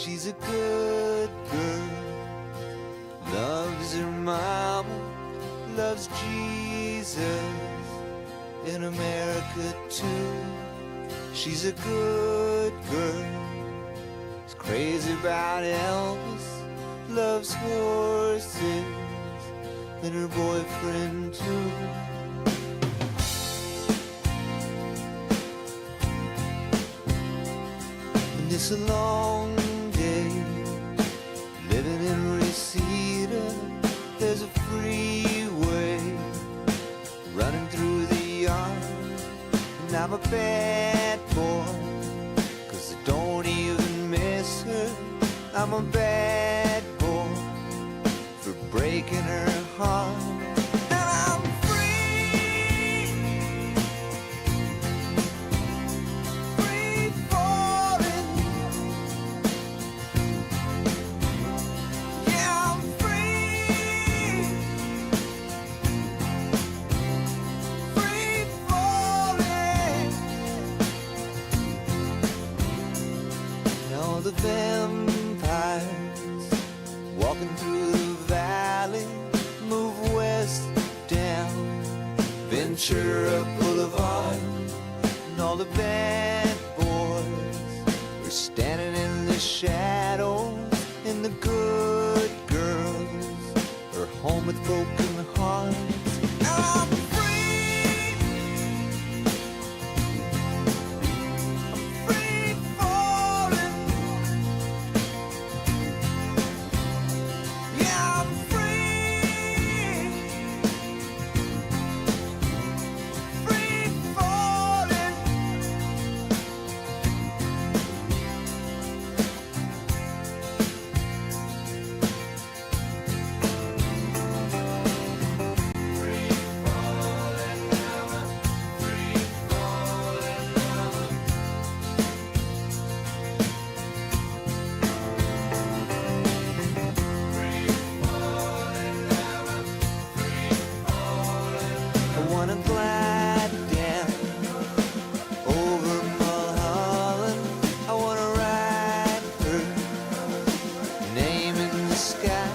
She's a good girl, loves her mama, loves Jesus, in America too. She's a good girl, is crazy about Elvis, loves horses, and her boyfriend too. And it's a long day living in Reseda. There's a freeway running through the yard, and I'm a bad boy, 'cause I don't even miss her. I'm a bad boy for breaking her heart. And I'm free, free falling. Yeah, I'm free, free falling. Now the vampires walking through the valley move west down Ventura Boulevard, and all the bad boys are standing in the shadows, and the good girls are home with broken hearts. I'm free, I'm free falling. Yeah, I'm free, free falling. I wanna glide down over Mulholland. I wanna ride her name in the sky.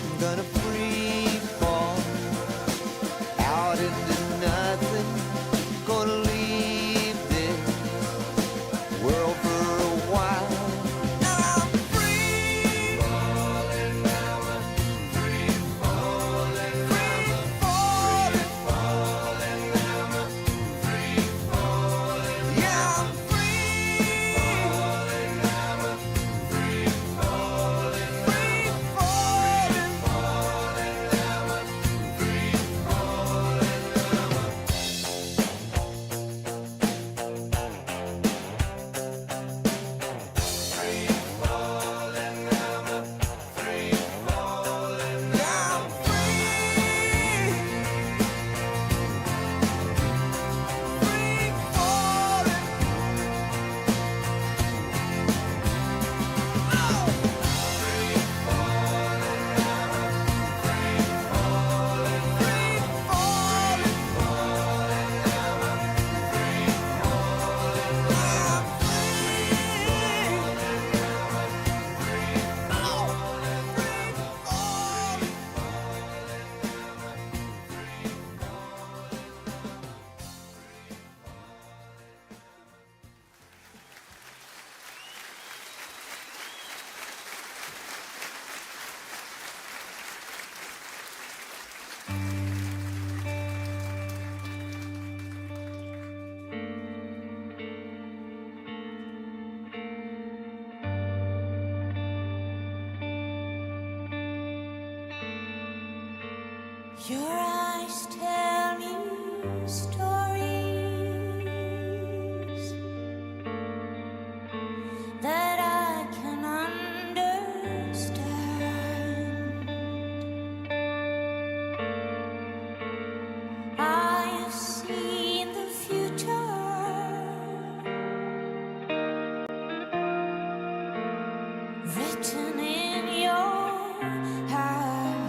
I'm gonna free fall out into nothing. Gonna leave this world for a while. I'm free, falling, free falling, free falling. Yeah, I'm free, free falling, free Your eyes tell me stories that I can understand. I have seen the future written in your hand.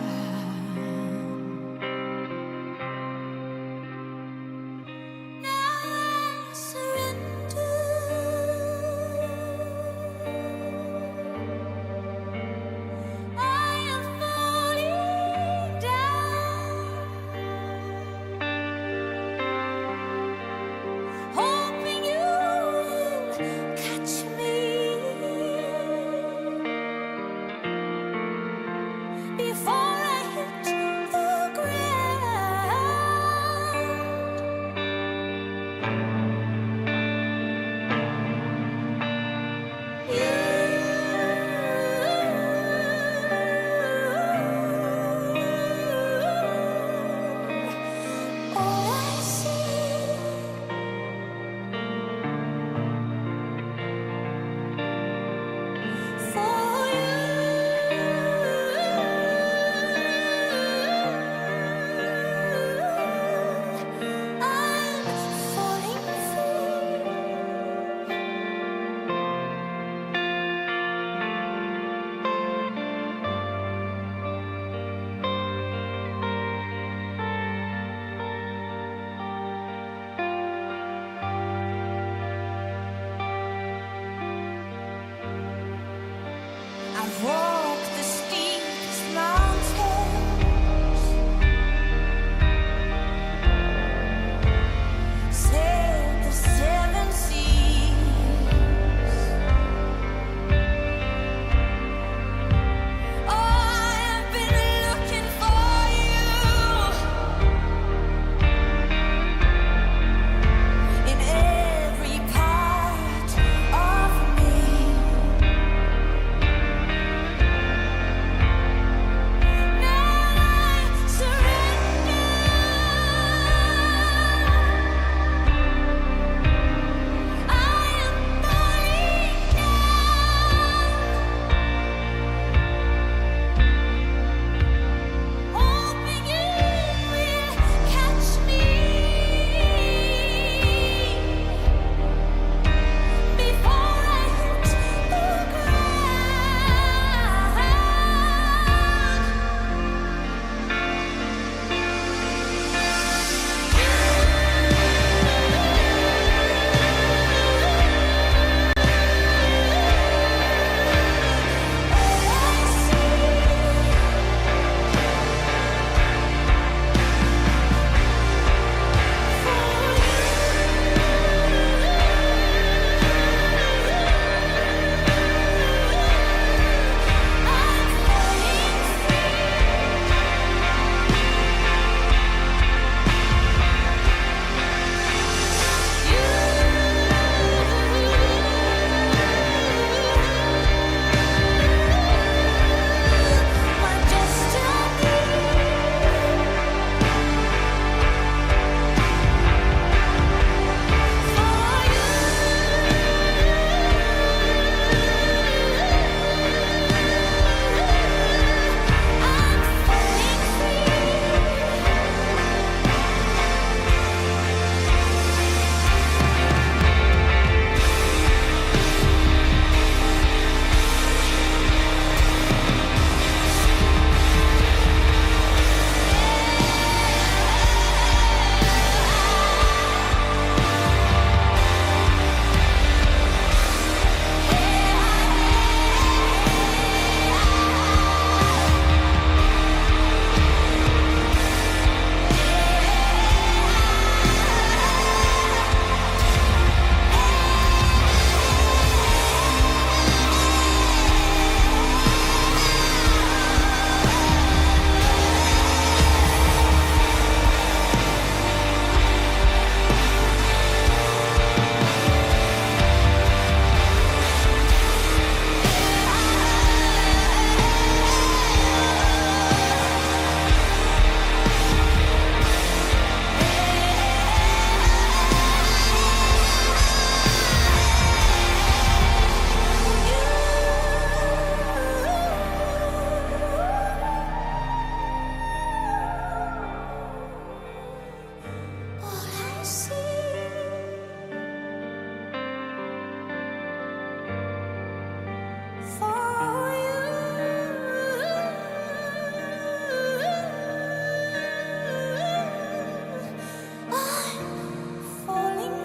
Now I surrender. walk the steepest mountains, sail the seven seas. Oh, I've been looking for you in every part of me. Now I surrender. I am falling down, hoping you will catch me before I hit the my destiny. All I see for you, I'm falling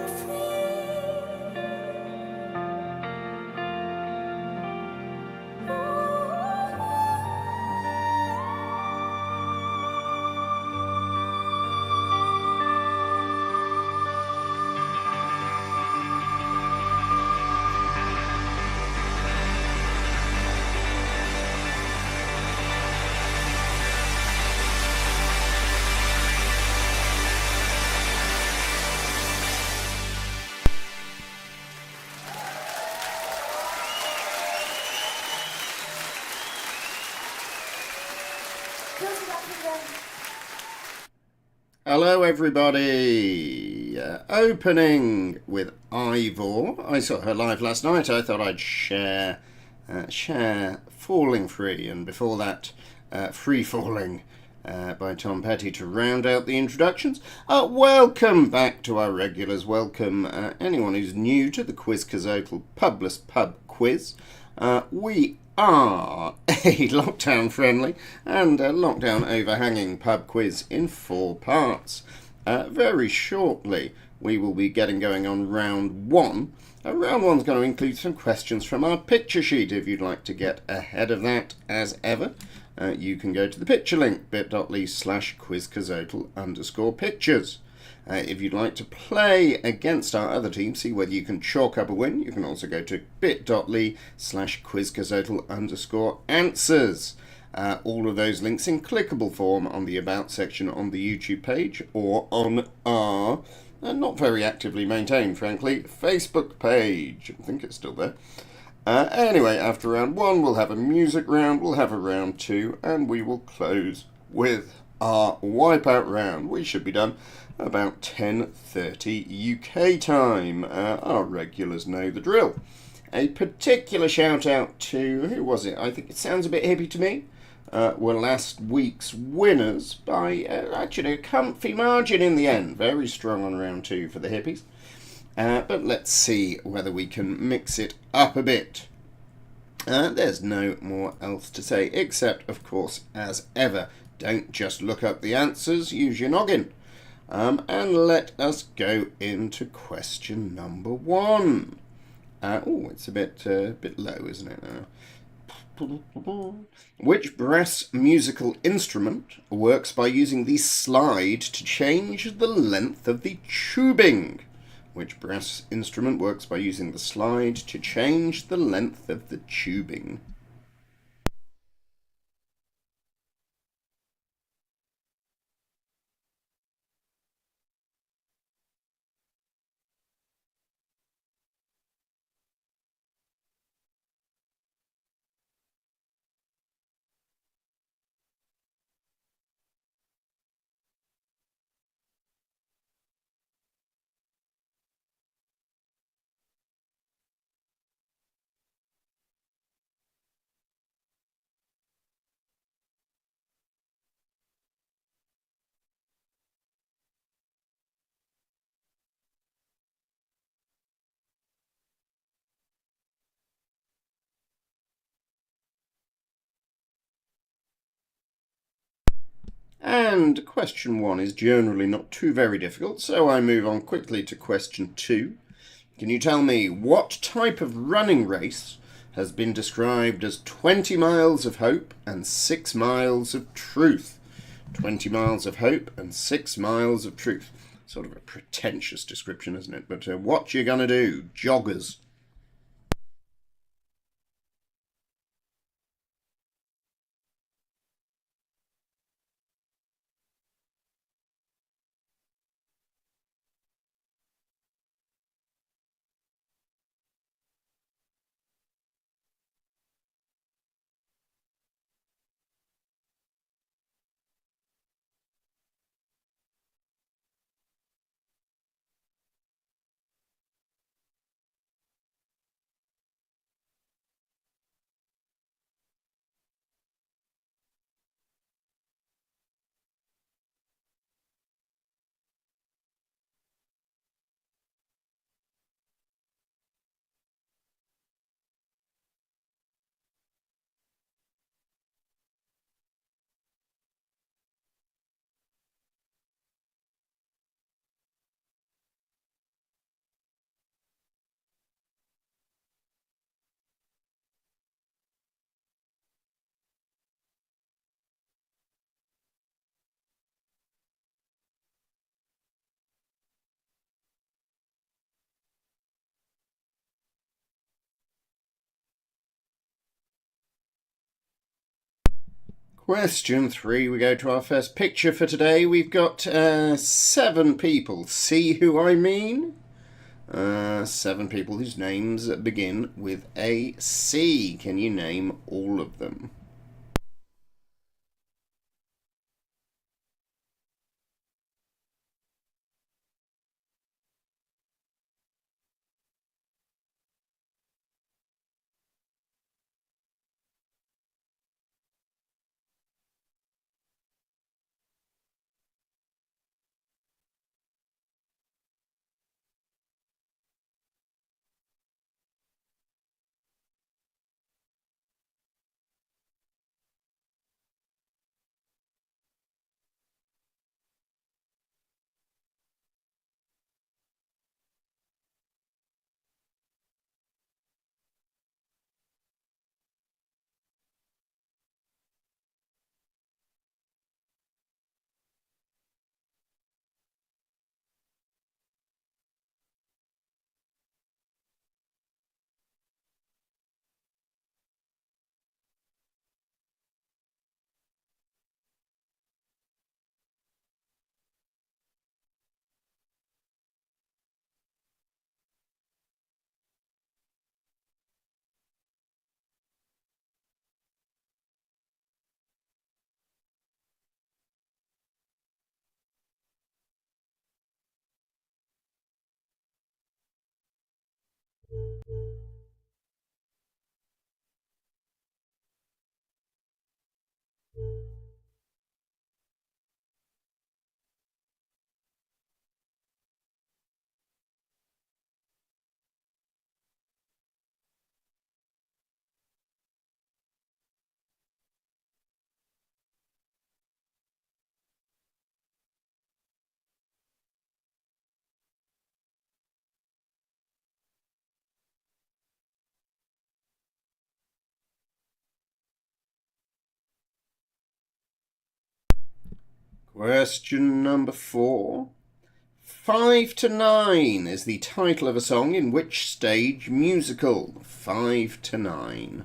Hello everybody! Opening with Ivor. I saw her live last night. I thought I'd share Falling Free, and before that Free Falling by Tom Petty to round out the introductions. Welcome back to our regulars. Welcome anyone who's new to the Quizcazoatl Publess Pub Quiz. We are a lockdown friendly and lockdown overhanging pub quiz in 4 parts. Very shortly we will be getting going on round 1. Round one's going to include some questions from our picture sheet. If you'd like to get ahead of that, as ever, you can go to the picture link, bit.ly/quizcazoatl_pictures. If you'd like to play against our other team, see whether you can chalk up a win, you can also go to bit.ly/quizcazoatl_answers. All of those links in clickable form on the About section on the YouTube page or on our not very actively maintained, frankly, Facebook page. I think it's still there. Anyway, after round one, we'll have a music round, we'll have a round two, and we will close with our wipeout round. We should be done about 10:30 UK time. Our regulars know the drill. A particular shout out to, who was it? I think it sounds a bit hippie to me. Were last week's winners by actually a comfy margin in the end. Very strong on round two for the hippies. But let's see whether we can mix it up a bit. There's no more else to say, except, of course, as ever, don't just look up the answers, use your noggin. And let us go into question number one. It's a bit low, isn't it? Which brass musical instrument works by using the slide to change the length of the tubing? Which brass instrument works by using the slide to change the length of the tubing? And question one is generally not too very difficult, so I move on quickly to question two. Can you tell me what type of running race has been described as 20 miles of hope and 6 miles of truth? 20 miles of hope and 6 miles of truth. Sort of a pretentious description, isn't it? But what you gonna do? Joggers. Question three, we go to our first picture for today. We've got 7 people. See who I mean? 7 people whose names begin with a C. Can you name all of them? Question number 4. 5 to 9 is the title of a song in which stage musical? 5 to 9.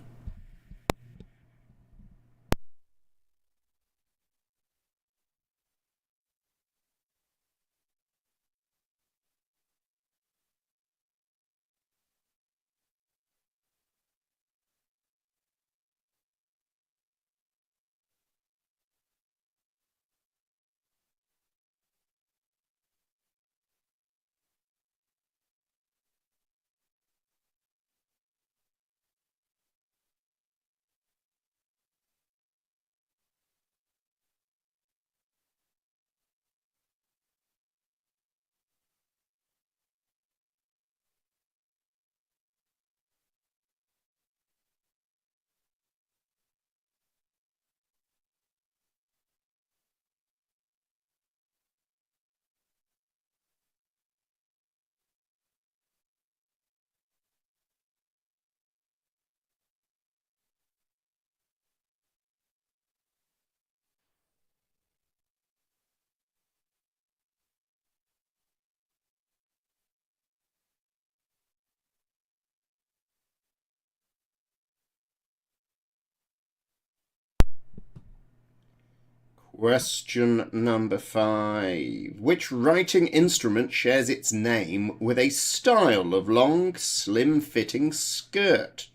Question number 5. Which writing instrument shares its name with a style of long, slim-fitting skirt?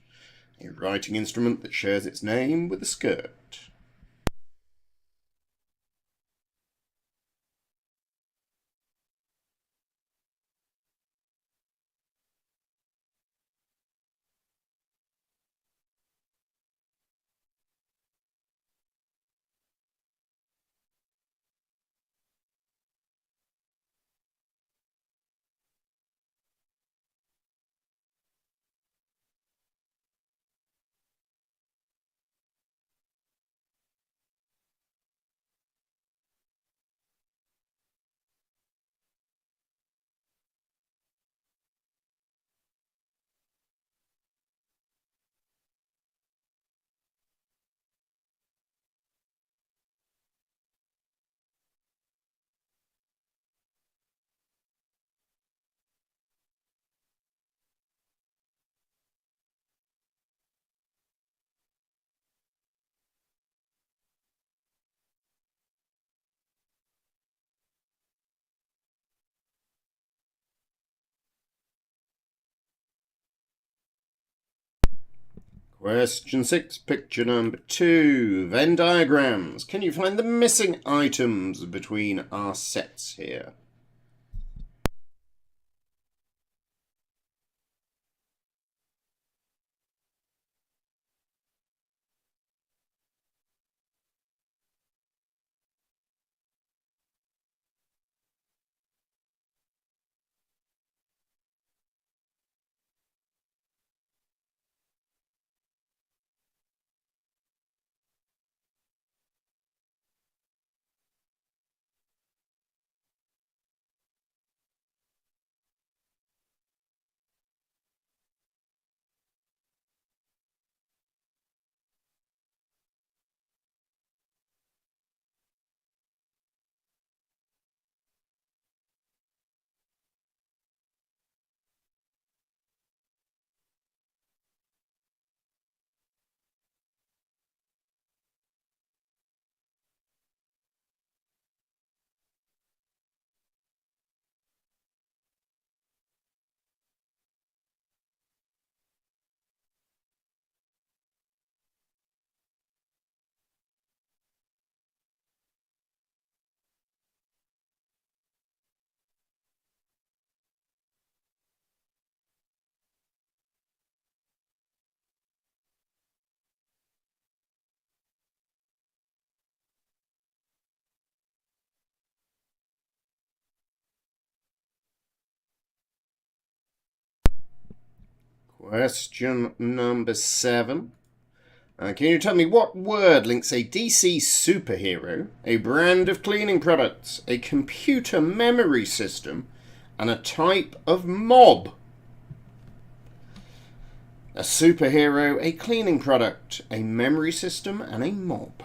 A writing instrument that shares its name with a skirt. Question 6, picture number 2. Venn diagrams. Can you find the missing items between our sets here? Question number 7. Can you tell me what word links a DC superhero, a brand of cleaning products, a computer memory system, and a type of mob? A superhero, a cleaning product, a memory system, and a mob.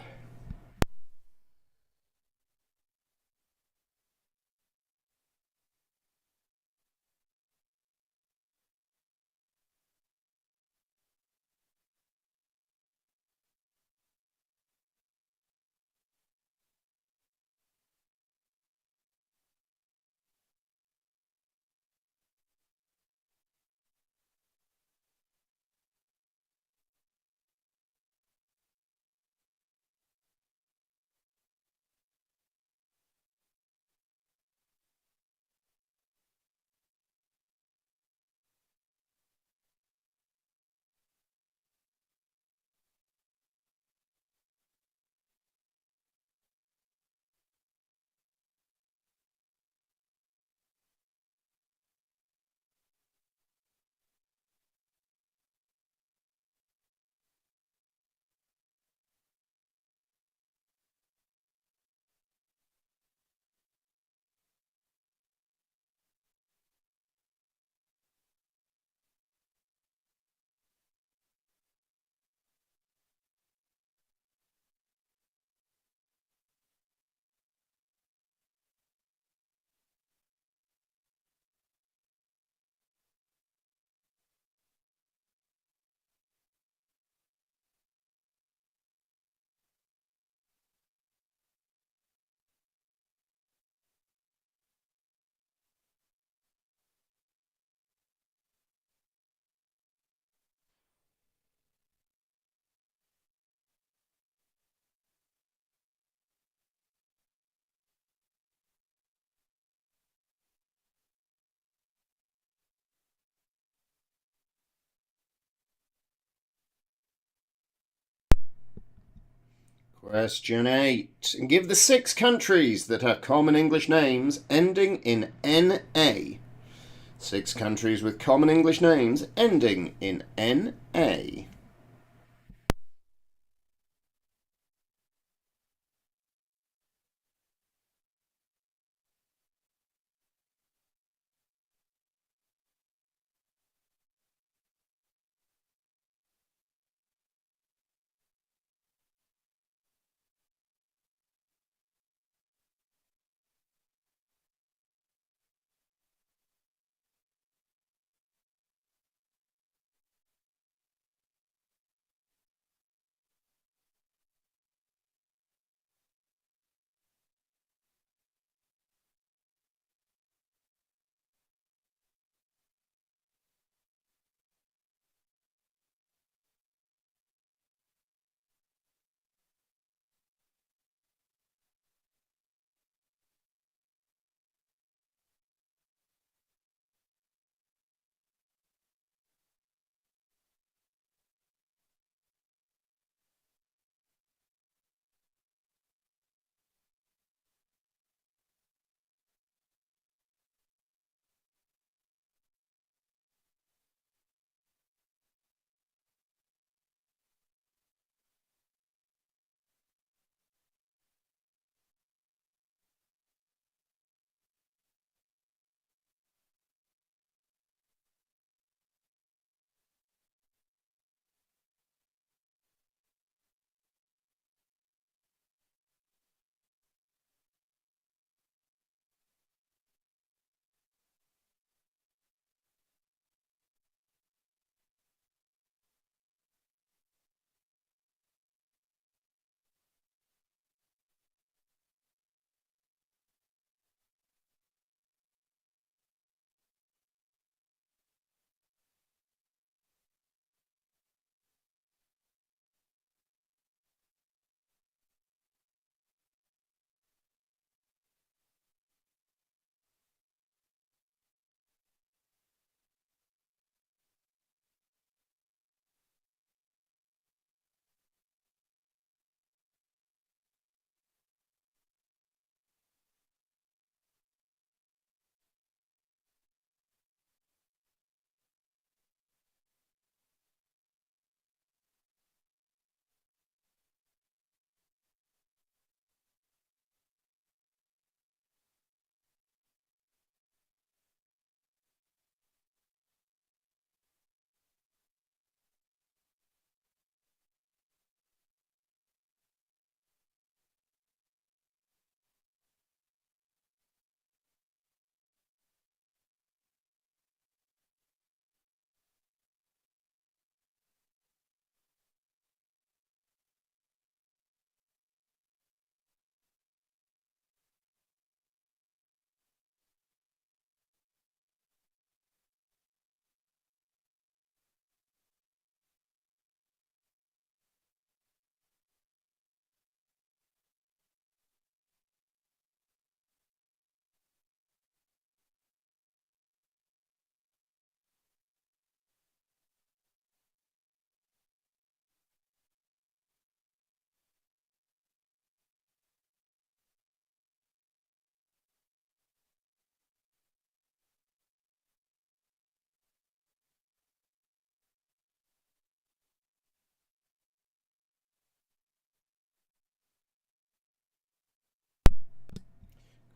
Question 8. Give the 6 countries that have common English names ending in NA. 6 countries with common English names ending in NA.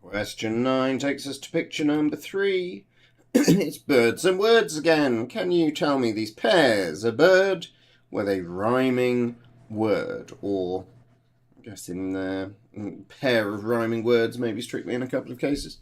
Question 9 takes us to picture number 3. It's birds and words again. Can you tell me these pairs? A bird with a rhyming word, or I'm guessing a pair of rhyming words, maybe strictly in a couple of cases.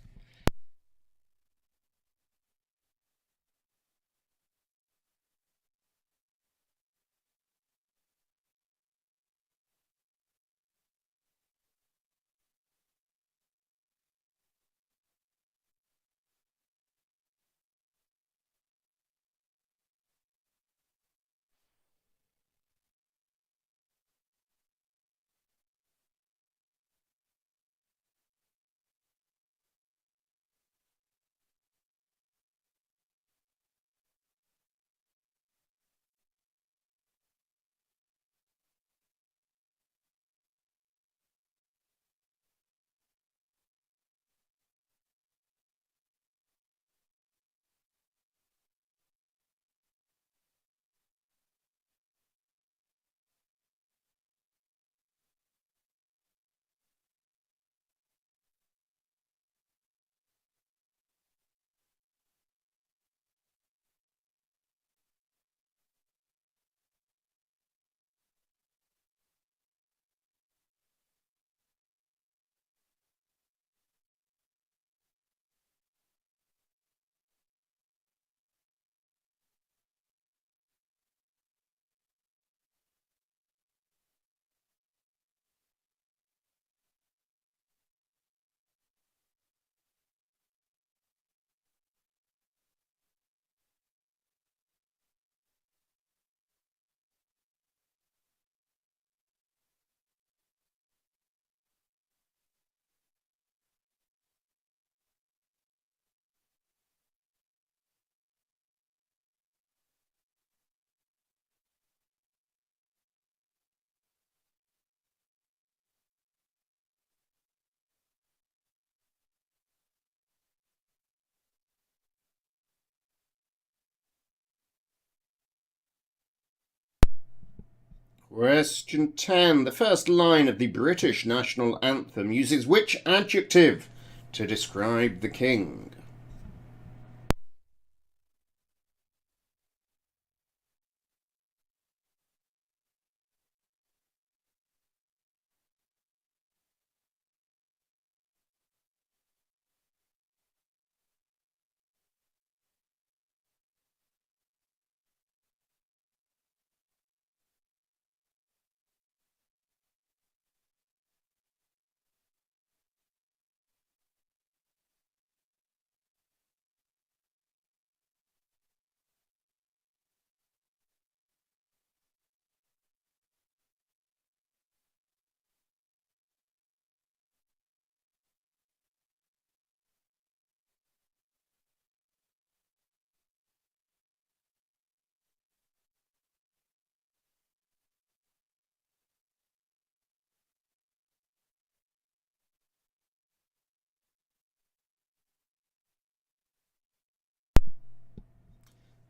Question 10. The first line of the British national anthem uses which adjective to describe the king?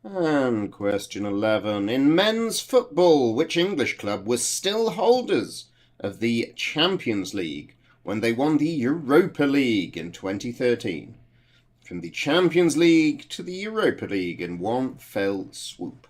And question 11. In men's football, which English club was still holders of the Champions League when they won the Europa League in 2013? From the Champions League to the Europa League in one fell swoop.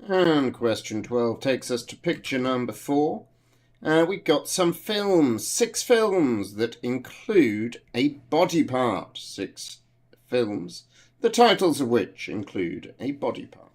And question 12 takes us to picture number 4. We've got some films, 6 films that include a body part. 6 films, the titles of which include a body part.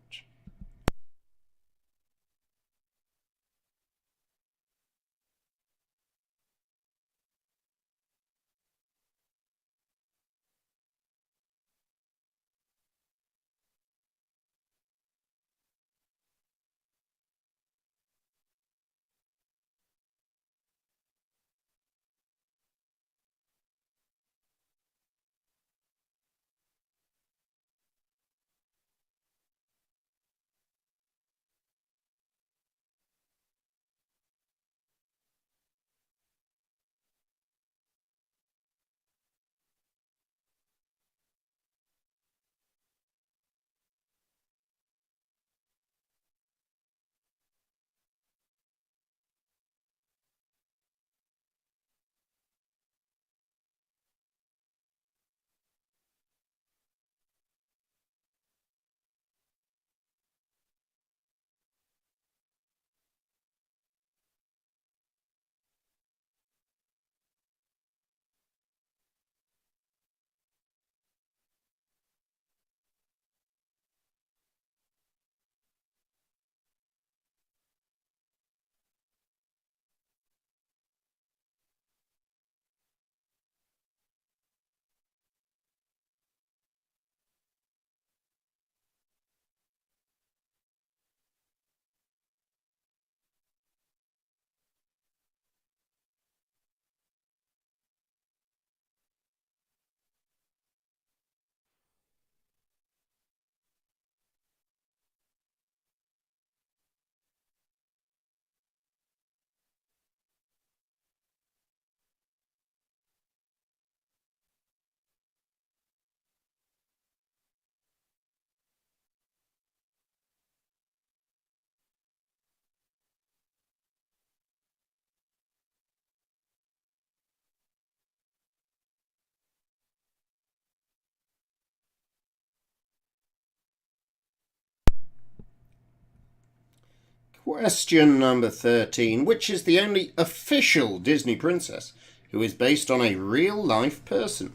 Question number 13. Which is the only official Disney princess who is based on a real-life person?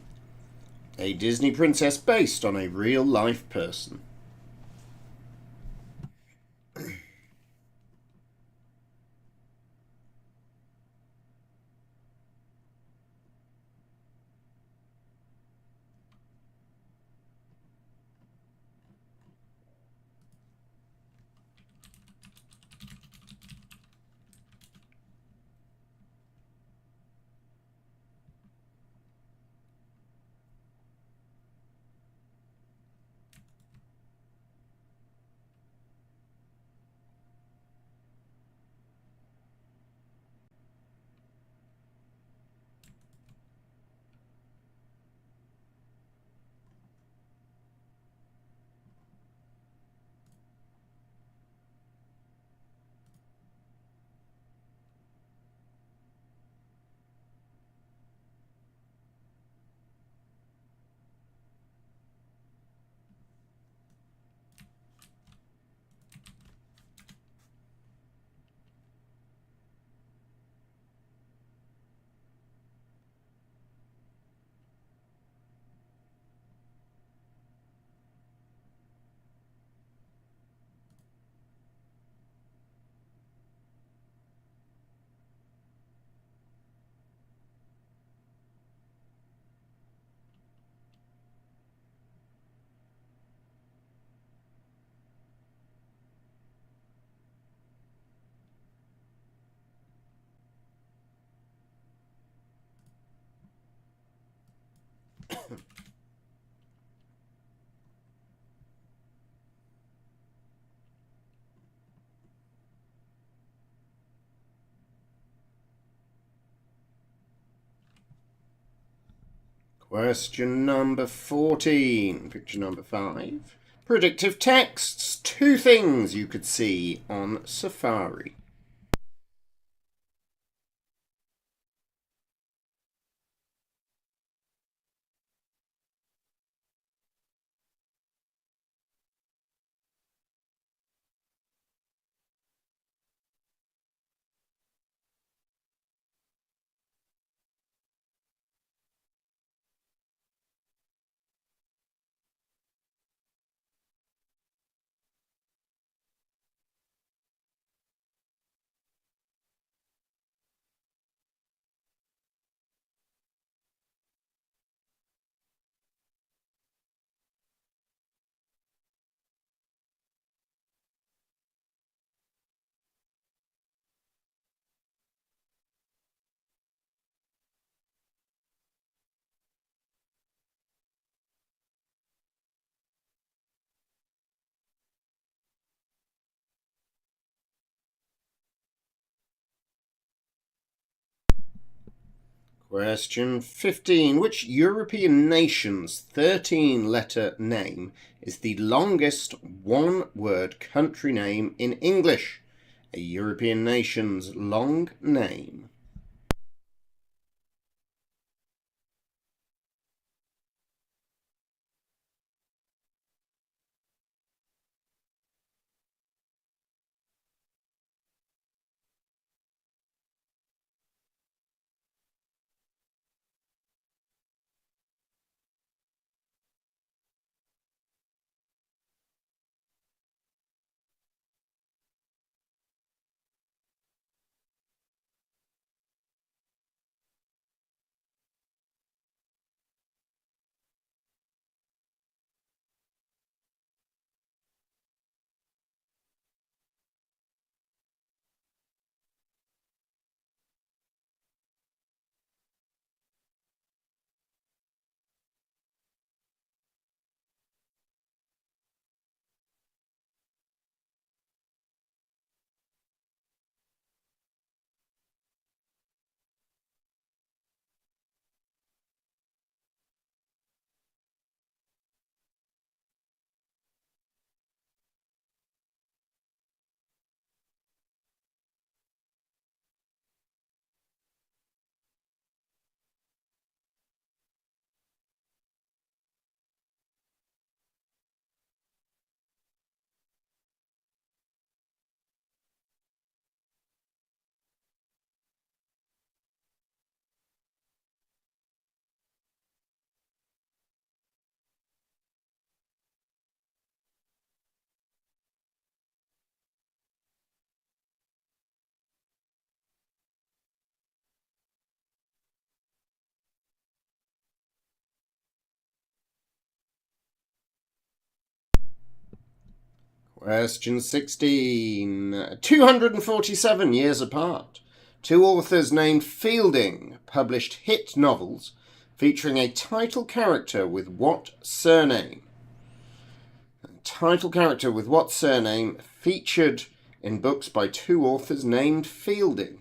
A Disney princess based on a real-life person. Question number 14. Picture number 5. Predictive texts. 2 things you could see on Safari. Question 15. Which European nation's 13-letter name is the longest one-word country name in English? A European nation's long name. Question 16. 247 years apart, two authors named Fielding published hit novels featuring a title character with what surname? A title character with what surname featured in books by two authors named Fielding?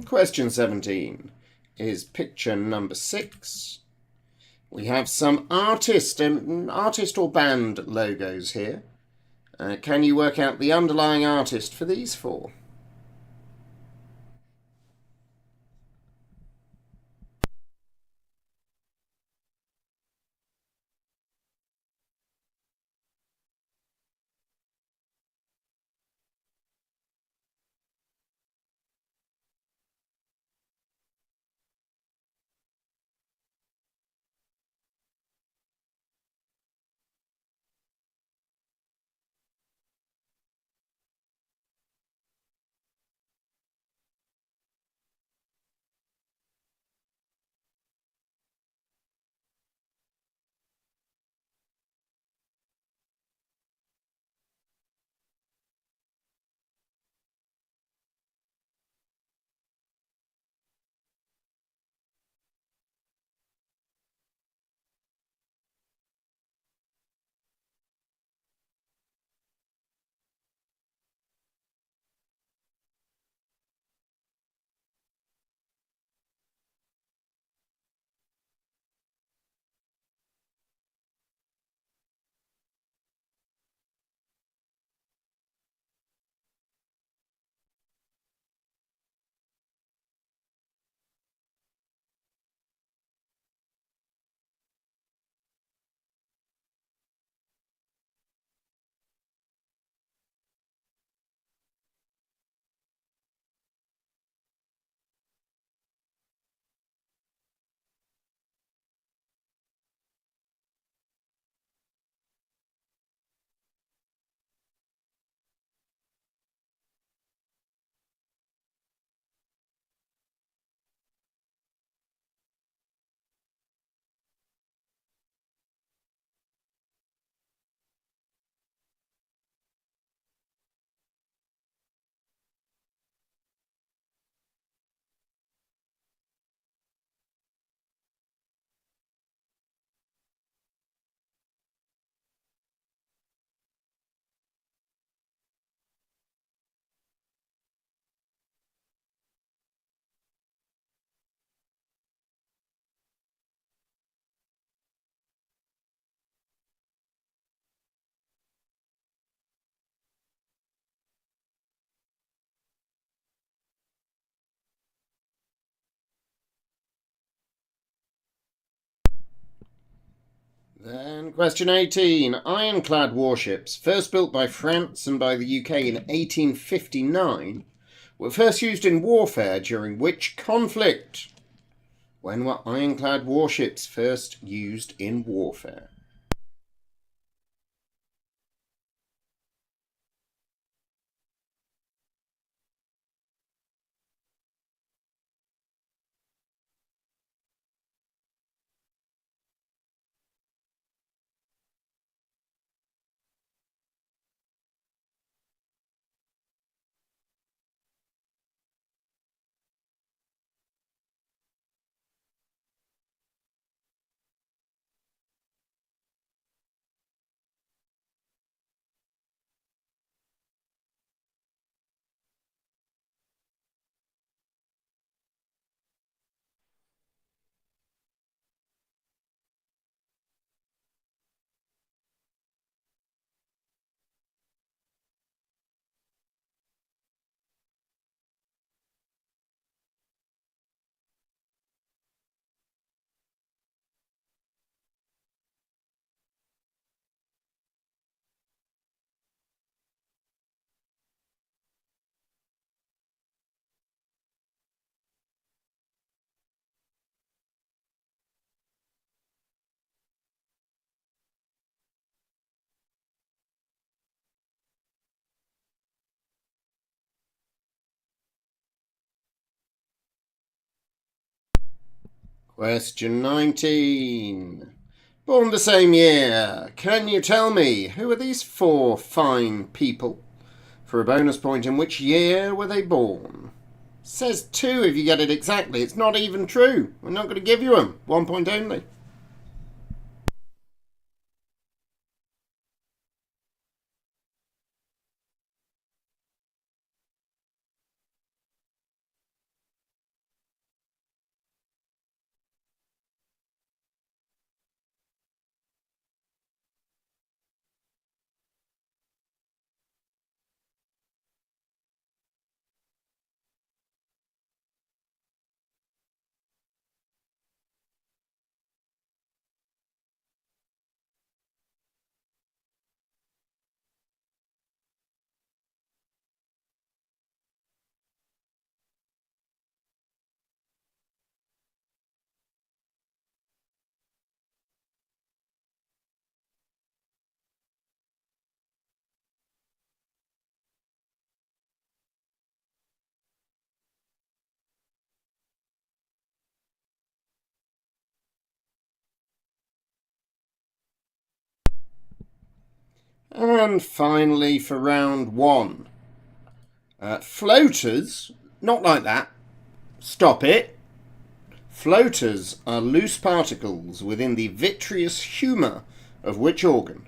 Question 17 is picture number 6. We have some artist or band logos here. Can you work out the underlying artist for these four? Then question 18. Ironclad warships, first built by France and by the UK in 1859, were first used in warfare during which conflict? When were ironclad warships first used in warfare? Question 19. Born the same year, can you tell me who are these four fine people? For a bonus point, in which year were they born? Says 2 if you get it exactly. It's not even true. We're not going to give you them. 1 point only. And finally, for round 1. Floaters, not like that. Stop it. Floaters are loose particles within the vitreous humour of which organ?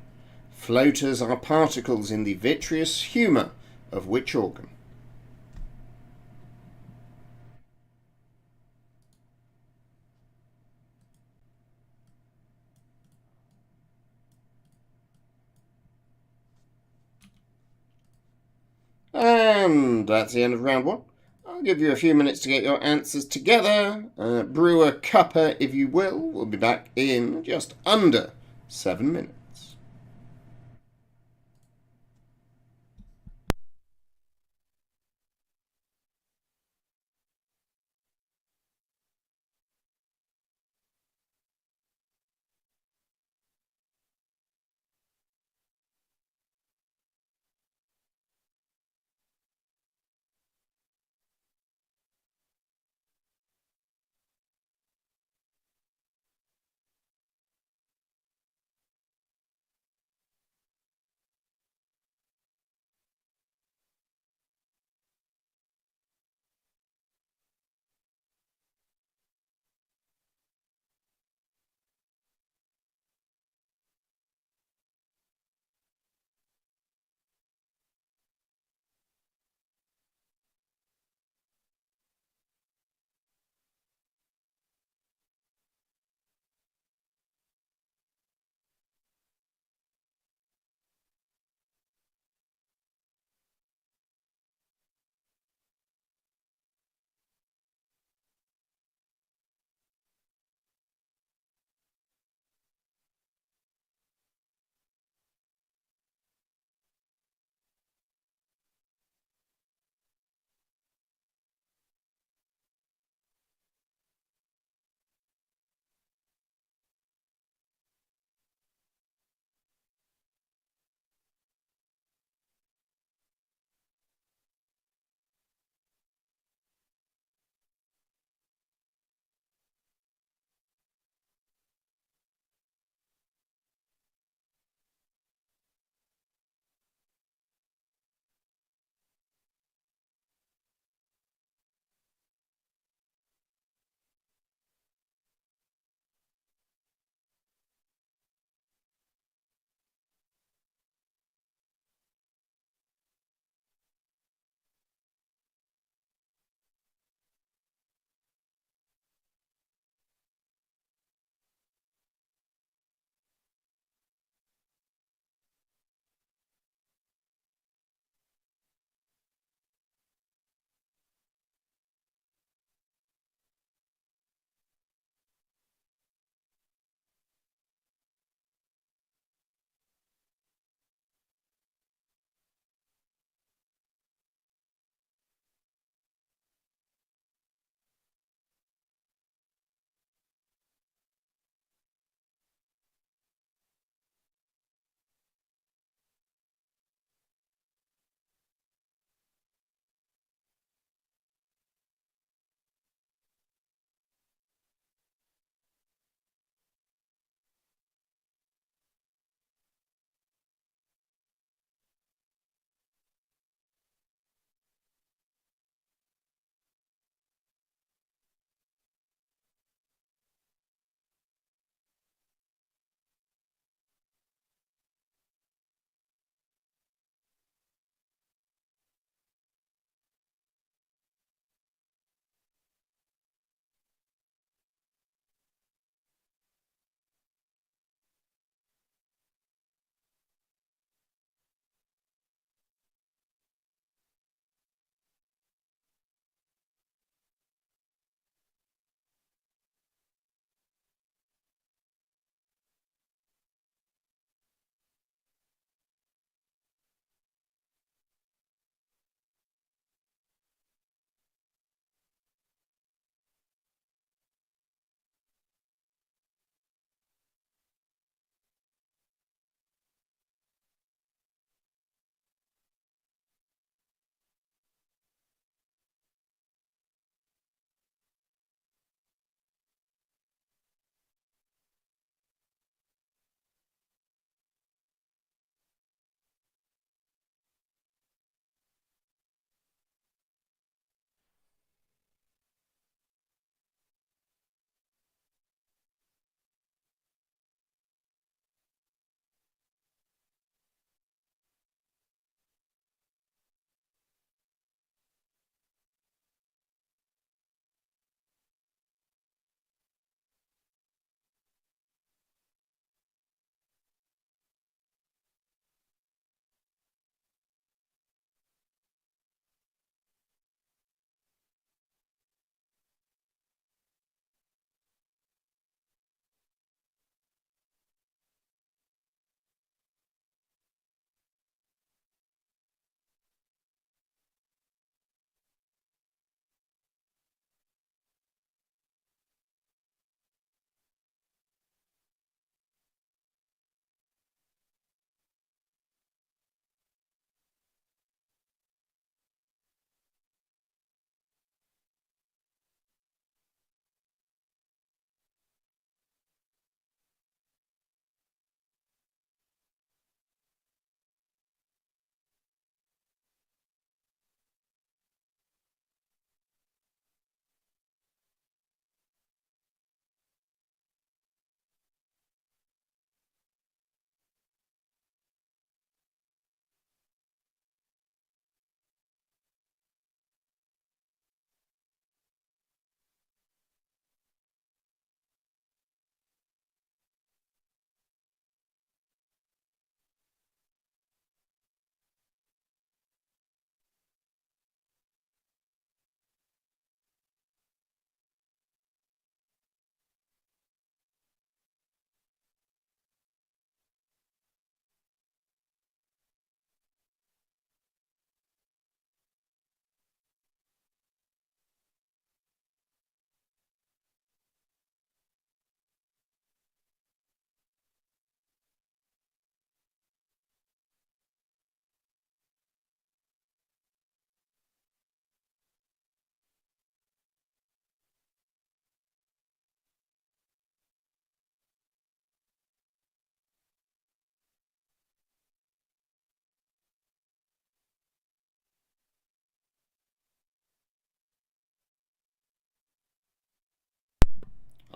Floaters are particles in the vitreous humour of which organ? And that's the end of round 1. I'll give you a few minutes to get your answers together. Brew a cuppa if you will. We'll be back in just under 7 minutes.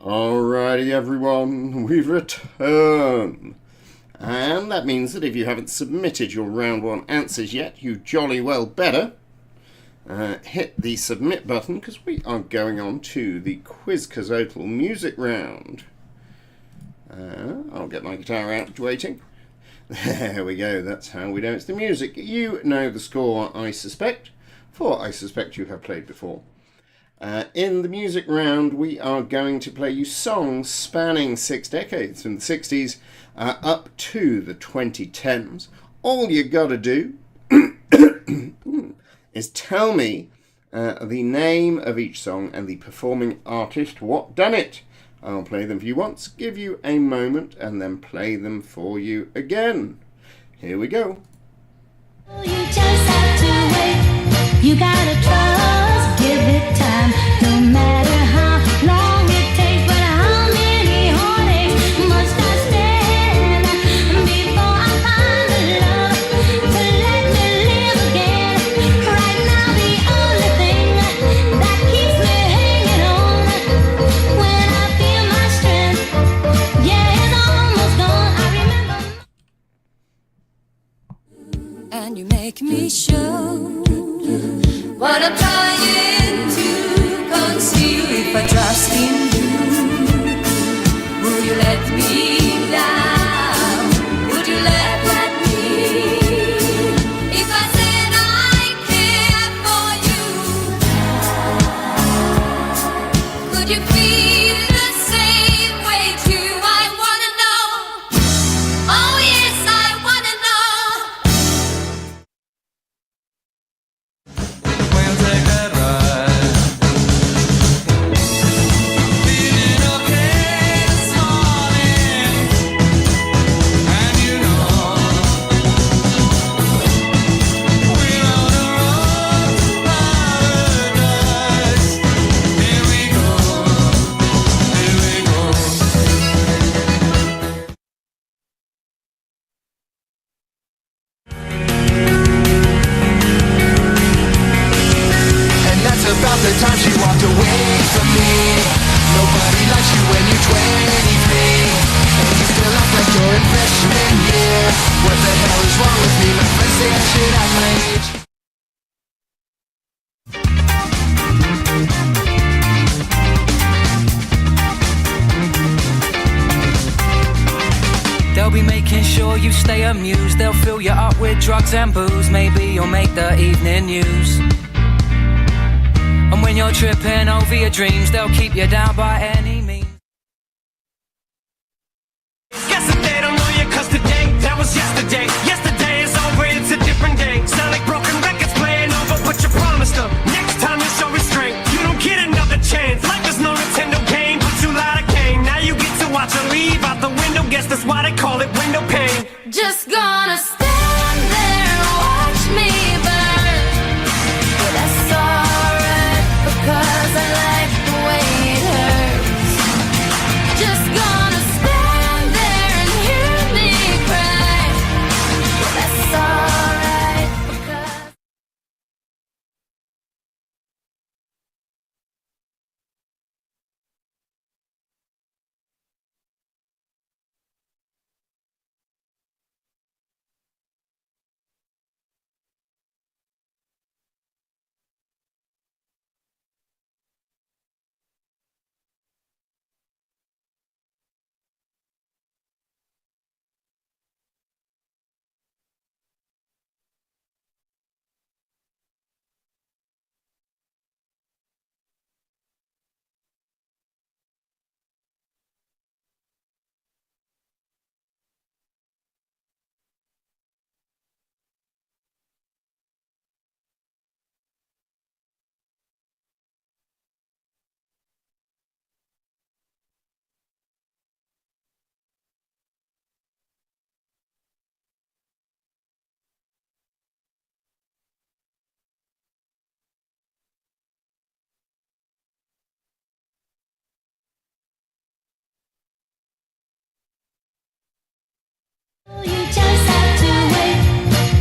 Alrighty everyone, we've returned. And that means that if you haven't submitted your round 1 answers yet, you jolly well better hit the submit button, because we are going on to the Quizcazoatl music round. I'll get my guitar out, waiting. There we go, that's how we know it's the music. You know the score, I suspect, for I suspect you have played before. In the music round, we are going to play you songs spanning 6 decades, from the 60s up to the 2010s. All you gotta do is tell me the name of each song and the performing artist what done it. I'll play them for you once, give you a moment, and then play them for you again. Here we go. You just have to wait. You gotta trust, give it time. No matter how long it takes, but how many heartaches must I stand before I find the love to let me live again? Right now, the only thing that keeps me hanging on when I feel my strength, yeah, it's almost gone. I remember. And you make me show what I'm trying to conceal. If I trust in you, will you let me down? Would you let me? If I said I care for you, could you feel the same way too? I wanna know. Oh yes, I wanna know. We'll take that ride. Feeling okay this morning, and you know we're on the road to paradise. Here we go, here we go. And that's about the time she walked away from me. Nobody likes you when you're 23, and you still act like you're in freshman year. What the hell is wrong with me? My friends say I should act my age. They'll be making sure you stay amused. They'll fill you up with drugs and booze. Maybe you'll make the evening news. And when you're tripping over your dreams, they'll keep you down by any means. Guess that they don't know you, cause today, that was yesterday. Yesterday is over, it's a different day. Sound like broken records playing over, but you promised them next time you show restraint. You don't get another chance. Life is no Nintendo game, but you lied again. Now you get to watch her leave out the window. Guess that's why they call it window pane. Just gonna stand there and watch me burn. But that's alright, because I like the way it hurts. Just gonna stand there and hear me cry. But that's alright, because you just have to wait.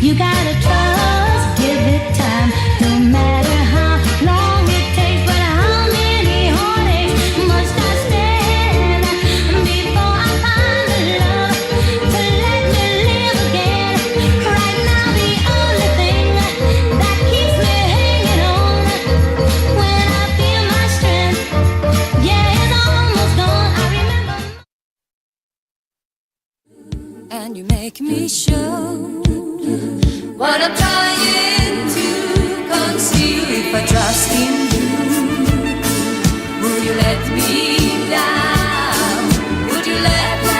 You gotta trust, give it time. No matter how long it takes, but how many heartaches must I stand and you make me show what I'm trying to conceal. If I trust in you, will you let me down? Would you let me?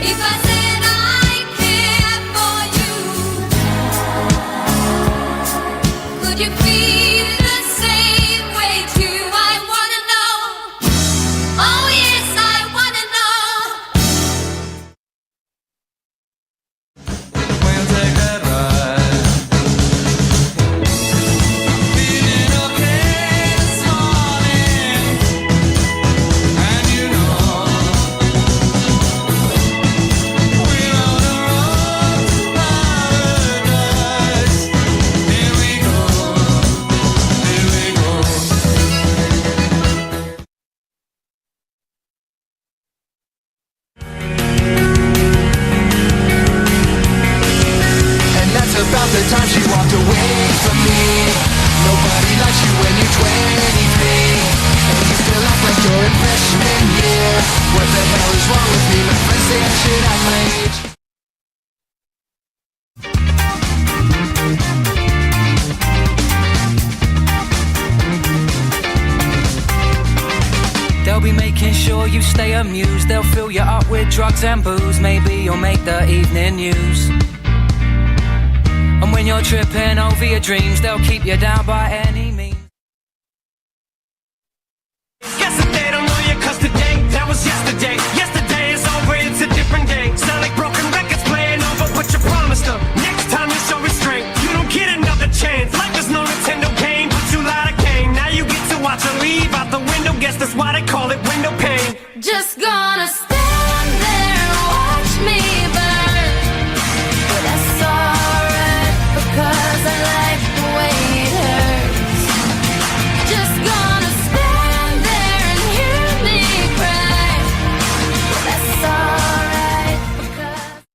If I said I care for you, could you feel the same way too? I wanna know. Oh yes, I wanna know. We'll take that ride. Feeling okay this morning, and you know we're on the road to paradise. Here we go, here we go. And that's about the time she walked away from me. Nobody likes you when you're 23, and you still act like you're in freshman year. What the hell is wrong with me? My friends say I should act my age. They'll be making sure you stay amused. They'll fill you up with drugs and booze. Maybe you'll make the evening news. And when you're tripping over your dreams, they'll keep you down by any means. Guess that they don't know you 'cause today, that was yesterday. Yesterday is over, it's a different day. Sound like broken records playing over, but you promised them next time you show restraint. You don't get another chance. Life is no Nintendo game, but you lied again. Now you get to watch her leave out the window. Guess that's why they call it window pane. Just gonna stand there and watch me burn. But that's alright, because I like the way it hurts. Just gonna stand there and hear me cry. But that's alright, because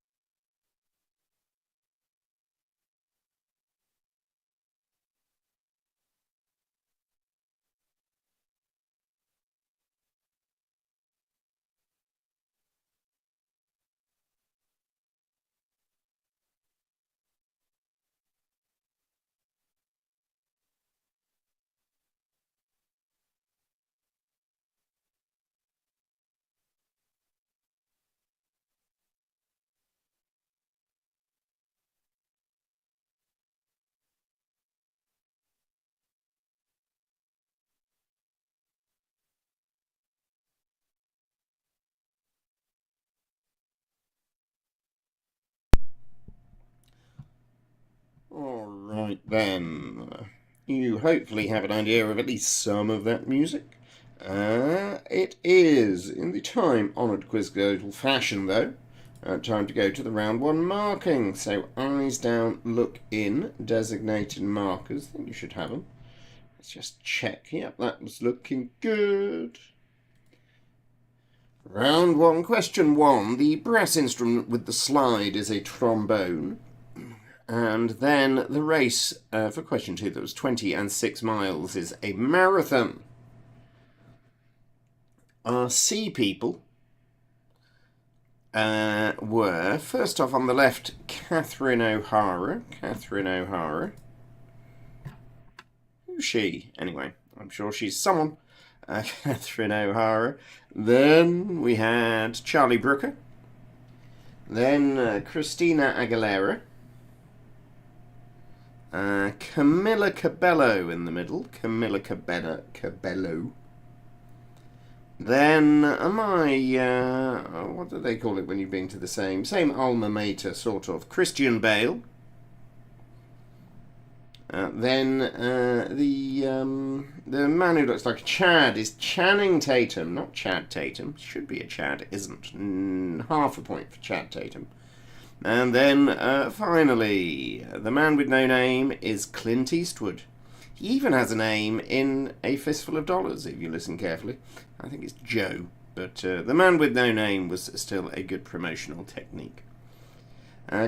Alright then. You hopefully have an idea of at least some of that music. It is, in the time-honoured Quizcazoatl fashion though, time to go to the round one marking. So eyes down, look in, designated markers. I think you should have them. Let's just check. Yep, that was looking good. Round one, question one. The brass instrument with the slide is a trombone. And then the race for question two, that was 20 and 6 miles, is a marathon. Our sea people were, first off on the left, Catherine O'Hara. Catherine O'Hara. Who's she? Anyway, I'm sure she's someone. Catherine O'Hara. Then we had Charlie Brooker. Then Christina Aguilera. Camilla Cabello in the middle. Camilla Cabello. Then, what do they call it when you've been to the same alma mater, sort of? Christian Bale. Then the man who looks like a Chad is Channing Tatum, not Chad Tatum. Should be a Chad, isn't. Half a point for Chad Tatum. And then, finally, the man with no name is Clint Eastwood. He even has a name in A Fistful of Dollars, if you listen carefully. I think it's Joe, but the man with no name was still a good promotional technique.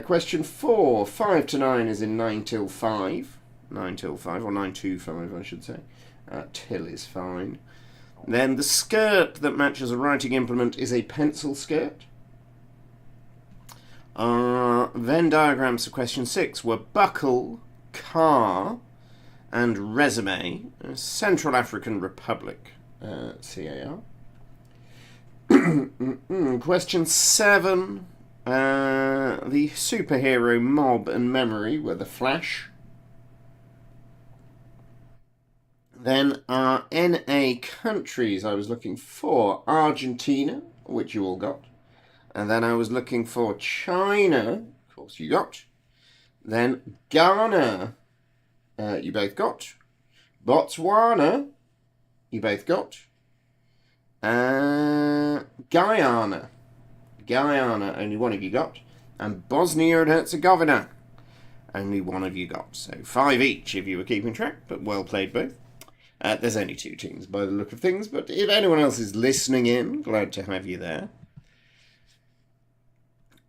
Question 4, 5 to 9 is in 9 till 5. 9 till 5, or 9 to 5, I should say. Till is fine. Then the skirt that matches a writing implement is a pencil skirt. Venn diagrams for question 6 were buckle, car, and resume. Central African Republic, CAR. Question 7. The superhero mob and memory were the Flash. Then our NA countries, I was looking for Argentina, which you all got. And then I was looking for China, of course you got. Then Ghana, you both got. Botswana, you both got. Guyana, only one of you got. And Bosnia and Herzegovina, only one of you got. So 5 each if you were keeping track, but well played both. There's only 2 teams by the look of things, but if anyone else is listening in, glad to have you there.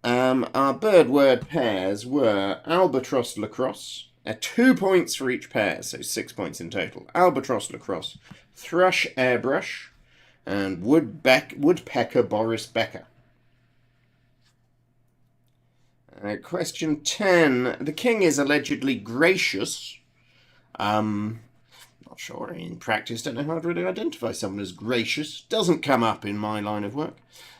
Our bird word pairs were albatross lacrosse, 2 points for each pair, so 6 points in total. Albatross lacrosse, thrush airbrush, and woodpecker Boris Becker. Question 10. The king is allegedly gracious. Not sure. In practice, don't know how to really identify someone as gracious. Doesn't come up in my line of work.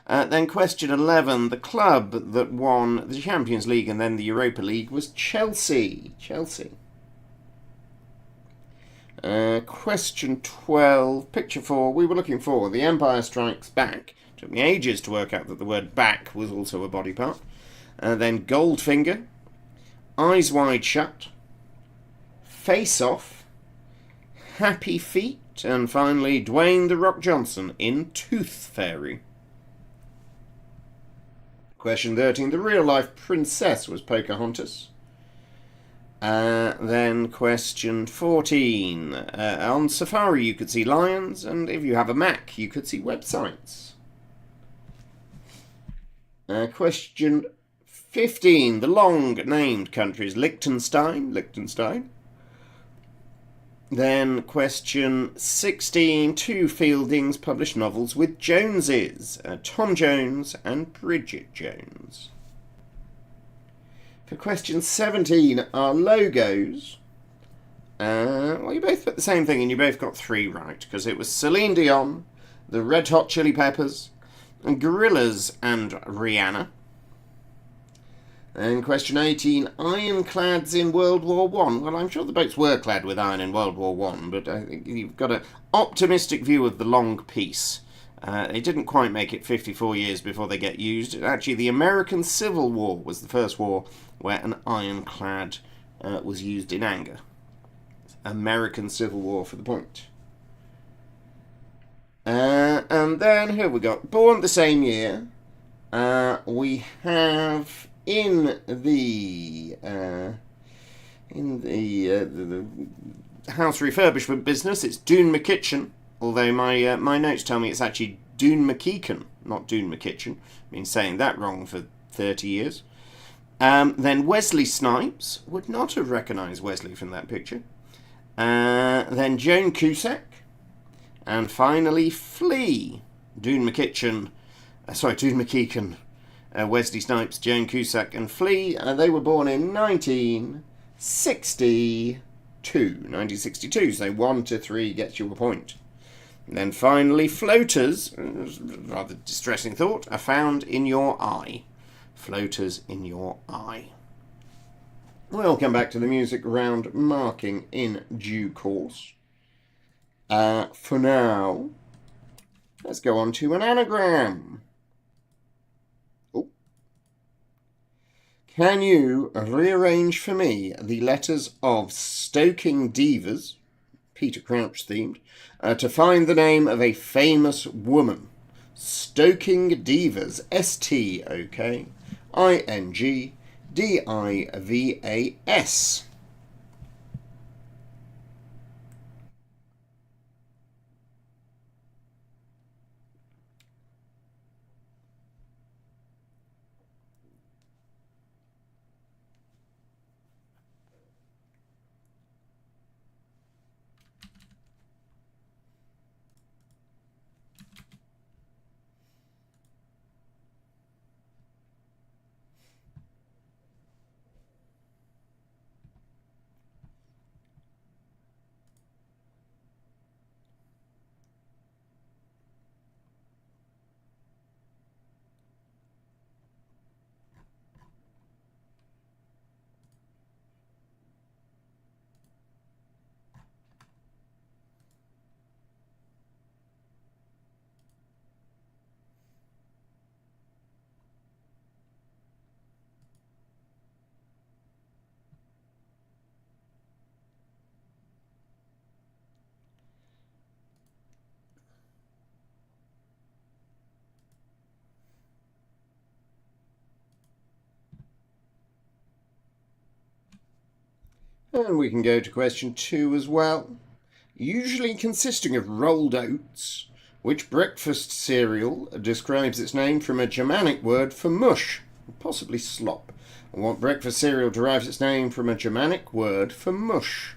Then question 11. The club that won the Champions League and then the Europa League was Chelsea. Question 12. Picture 4. We were looking for The Empire Strikes Back. Took me ages to work out that the word back was also a body part. Then Goldfinger. Eyes Wide Shut. Face Off. Happy Feet. And finally, Dwayne "The Rock" Johnson in Tooth Fairy. Question 13. The real-life princess was Pocahontas. Then question 14. On Safari you could see lions, and if you have a Mac you could see websites. Question 15. The long-named countries Liechtenstein. Then question 16. 2 Fieldings published novels with Joneses, Tom Jones and Bridget Jones. For question 17, our logos. Well, you both put the same thing and you both got 3 right, because it was Celine Dion, the Red Hot Chili Peppers, and Gorillaz and Rihanna. And question 18, ironclads in World War I. Well, I'm sure the boats were clad with iron in World War I, but I think you've got an optimistic view of the long peace. They didn't quite make it 54 years before they get used. Actually, the American Civil War was the first war where an ironclad was used in anger. American Civil War for the point. And then, here we go. Born the same year, we have in the house refurbishment business, it's Doon McKitchen. Although my notes tell me it's actually Doon McKeekan, not Doon McKitchen. I've been saying that wrong for 30 years. Then Wesley Snipes. Would not have recognised Wesley from that picture. Then Joan Cusack. And finally Flea. Doon McKeekan, Wesley Snipes, Joan Cusack and Flea. They were born in 1962. So 1 to 3 gets you a point. And then finally, floaters, rather distressing thought, are found in your eye. Floaters in your eye. We'll come back to the music round marking in due course. For now, let's go on to an anagram. Oh. Can you rearrange for me the letters of Stoking Divas, Peter Crouch themed, to find the name of a famous woman? Stoking Divas, STOKINGDIVAS. And we can go to question 2 as well. Usually consisting of rolled oats, which breakfast cereal describes its name from a Germanic word for mush, possibly slop? And what breakfast cereal derives its name from a Germanic word for mush?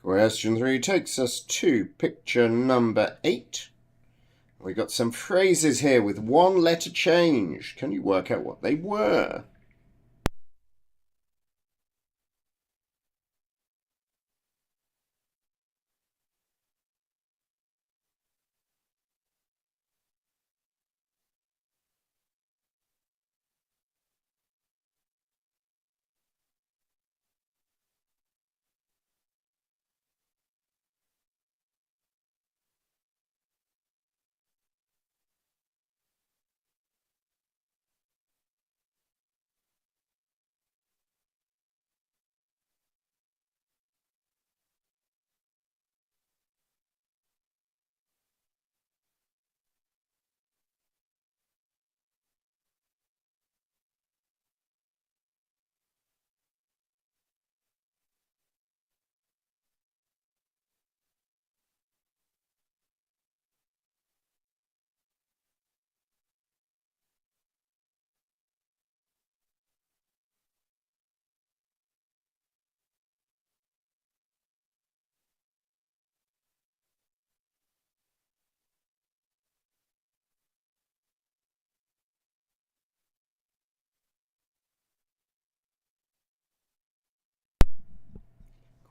Question 3 takes us to picture number 8. We got some phrases here with one letter change. Can you work out what they were?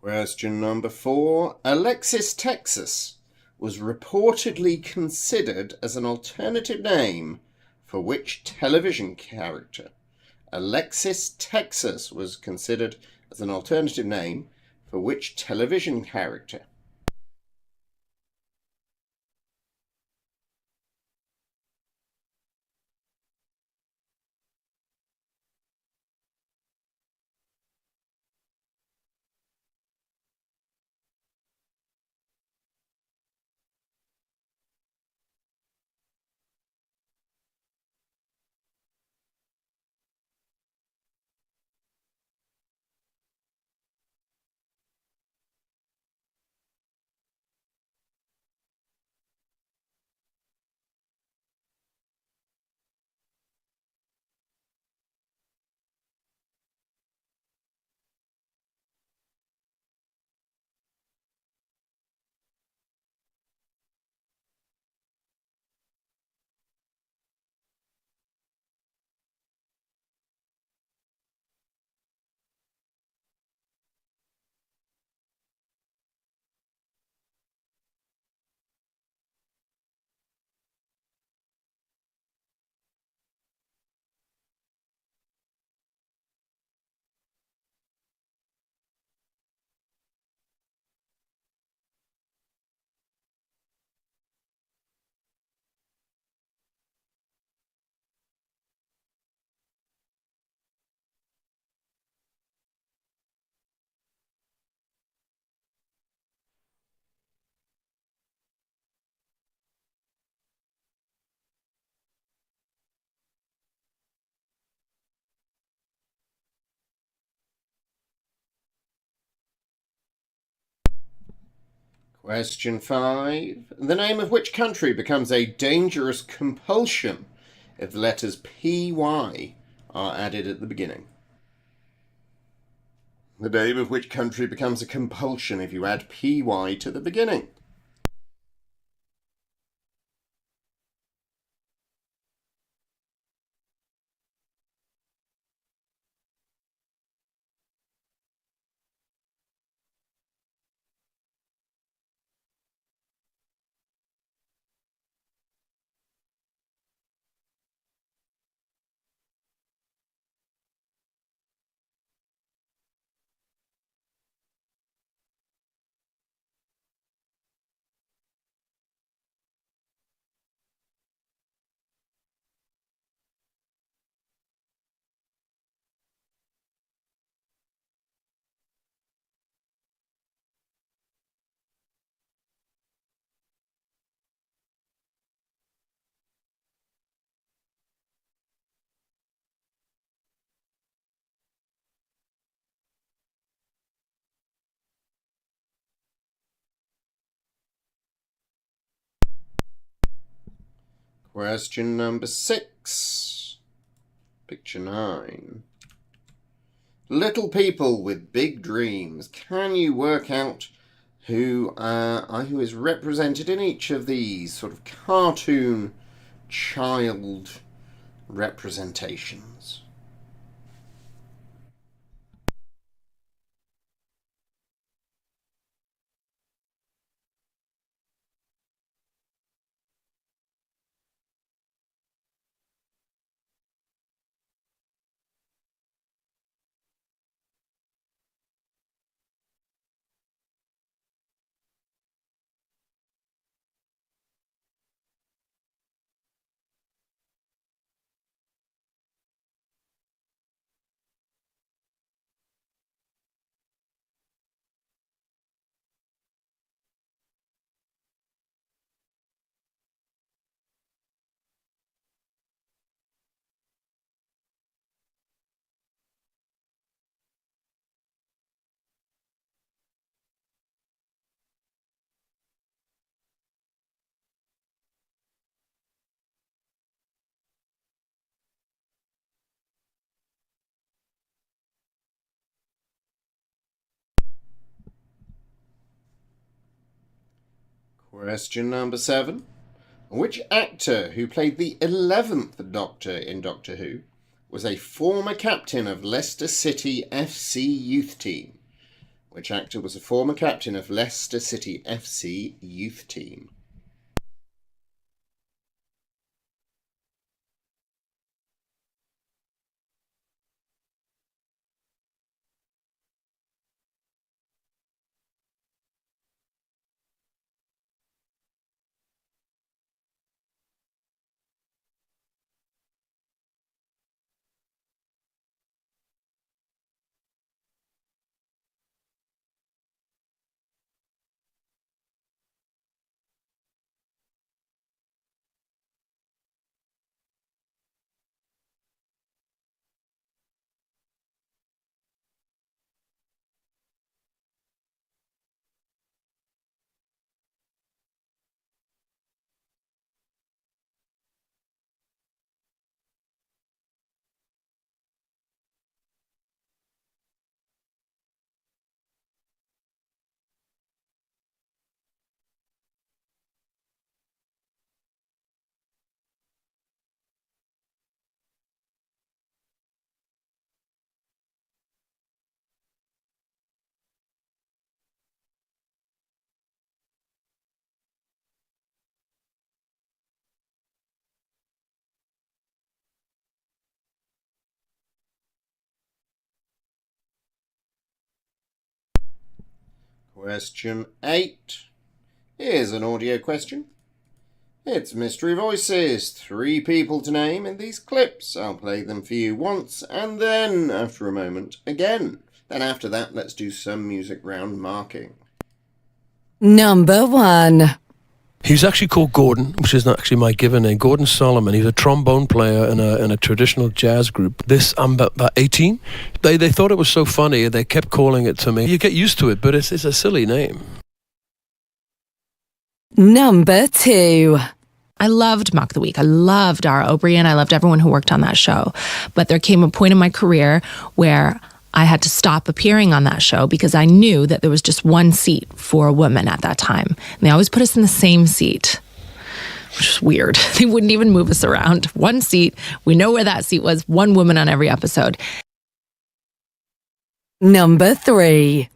Question number 4. Alexis Texas was reportedly considered as an alternative name for which television character? Alexis Texas was considered as an alternative name for which television character? Question 5. The name of which country becomes a dangerous compulsion if the letters PY are added at the beginning? The name of which country becomes a compulsion if you add PY to the beginning? Question number 6. Picture 9. Little people with big dreams. Can you work out who is represented in each of these sort of cartoon child representations? Question number 7. Which actor who played the 11th Doctor in Doctor Who was a former captain of Leicester City FC youth team? Which actor was a former captain of Leicester City FC youth team? Question 8. Here's an audio question. It's Mystery Voices. 3 people to name in these clips. I'll play them for you once, and then, after a moment, again. Then after that, let's do some music round marking. Number 1. He's actually called Gordon, which is not actually my given name. Gordon Solomon. He's a trombone player in a traditional jazz group. I'm about 18. They thought it was so funny, they kept calling it to me. You get used to it, but it's a silly name. Number 2. I loved Mock the Week. I loved Dara O'Brien. I loved everyone who worked on that show. But there came a point in my career where I had to stop appearing on that show because I knew that there was just one seat for a woman at that time. And they always put us in the same seat, which is weird. They wouldn't even move us around. One seat. We know where that seat was. One woman on every episode. Number 3.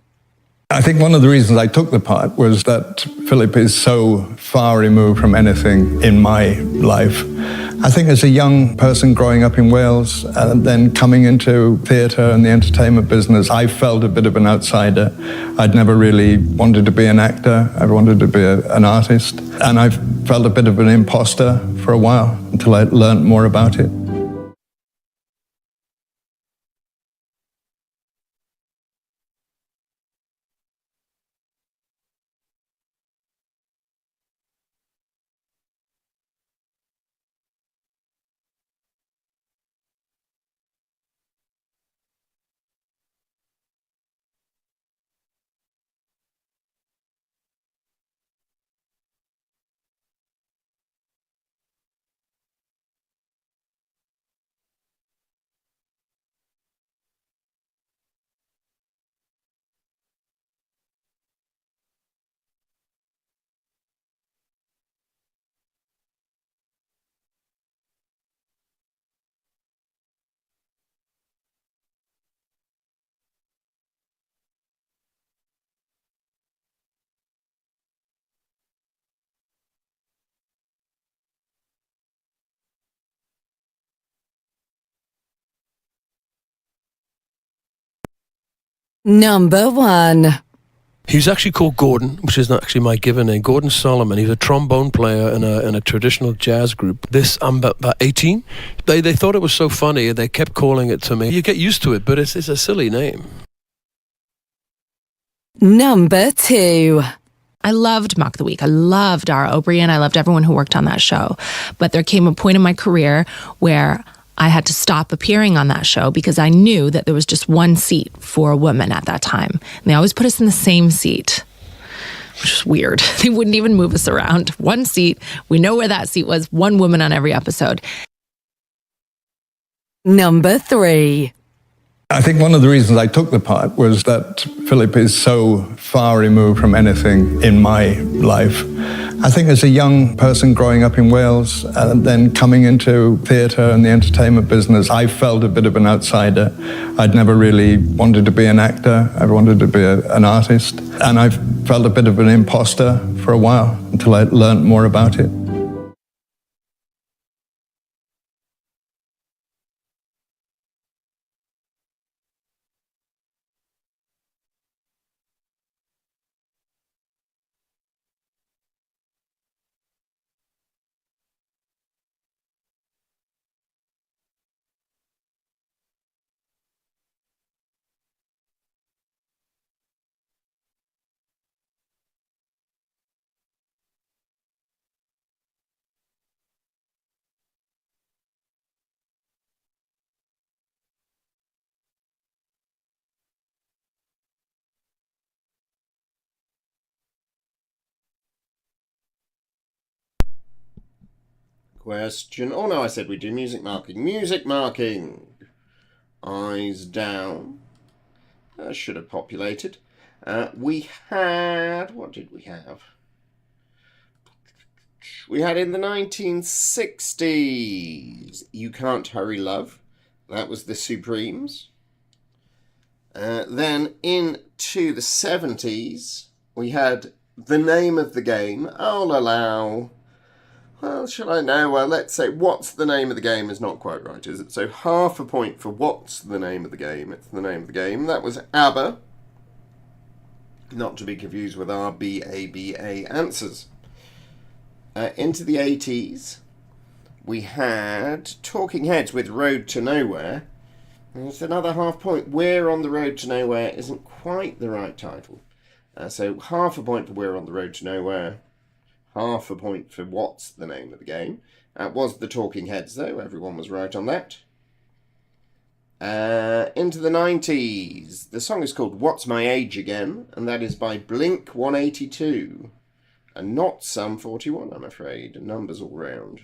I think one of the reasons I took the part was that Philip is so far removed from anything in my life. I think as a young person growing up in Wales and then coming into theatre and the entertainment business, I felt a bit of an outsider. I'd never really wanted to be an actor. I wanted to be an artist. And I felt a bit of an imposter for a while until I learned more about it. Number 1. He's actually called Gordon, which is not actually my given name. Gordon Solomon. He's a trombone player in a traditional jazz group. I'm about 18. They thought it was so funny, they kept calling it to me. You get used to it, but it's a silly name. Number 2. I loved Mock the Week. I loved Dara O'Brien. I loved everyone who worked on that show. But there came a point in my career where I had to stop appearing on that show because I knew that there was just one seat for a woman at that time. And they always put us in the same seat, which is weird. They wouldn't even move us around. One seat. We know where that seat was. One woman on every episode. Number 3. I think one of the reasons I took the part was that Philip is so far removed from anything in my life. I think as a young person growing up in Wales and then coming into theatre and the entertainment business, I felt a bit of an outsider. I'd never really wanted to be an actor. I wanted to be an artist. And I felt a bit of an imposter for a while until I learned more about it. Question. Oh no, I said we do music marking. Music marking. Eyes down. Should have populated. We had... What did we have? We had in the 1960s, You Can't Hurry Love. That was the Supremes. Then into the 70s, we had The Name of the Game. I'll allow... Well, shall I know? Well, let's say What's the Name of the Game is not quite right, is it? So half a point for What's the Name of the Game. It's the name of the game. That was ABBA. Not to be confused with RBABA answers. Into the 80s, we had Talking Heads with Road to Nowhere. And it's another half point. We're on the Road to Nowhere isn't quite the right title. So half a point for We're on the Road to Nowhere. Half a point for What's the Name of the Game. That was the Talking Heads, though. Everyone was right on that. Into the 90s. The song is called What's My Age Again, and that is by Blink 182. And not Sum 41, I'm afraid. Numbers all round.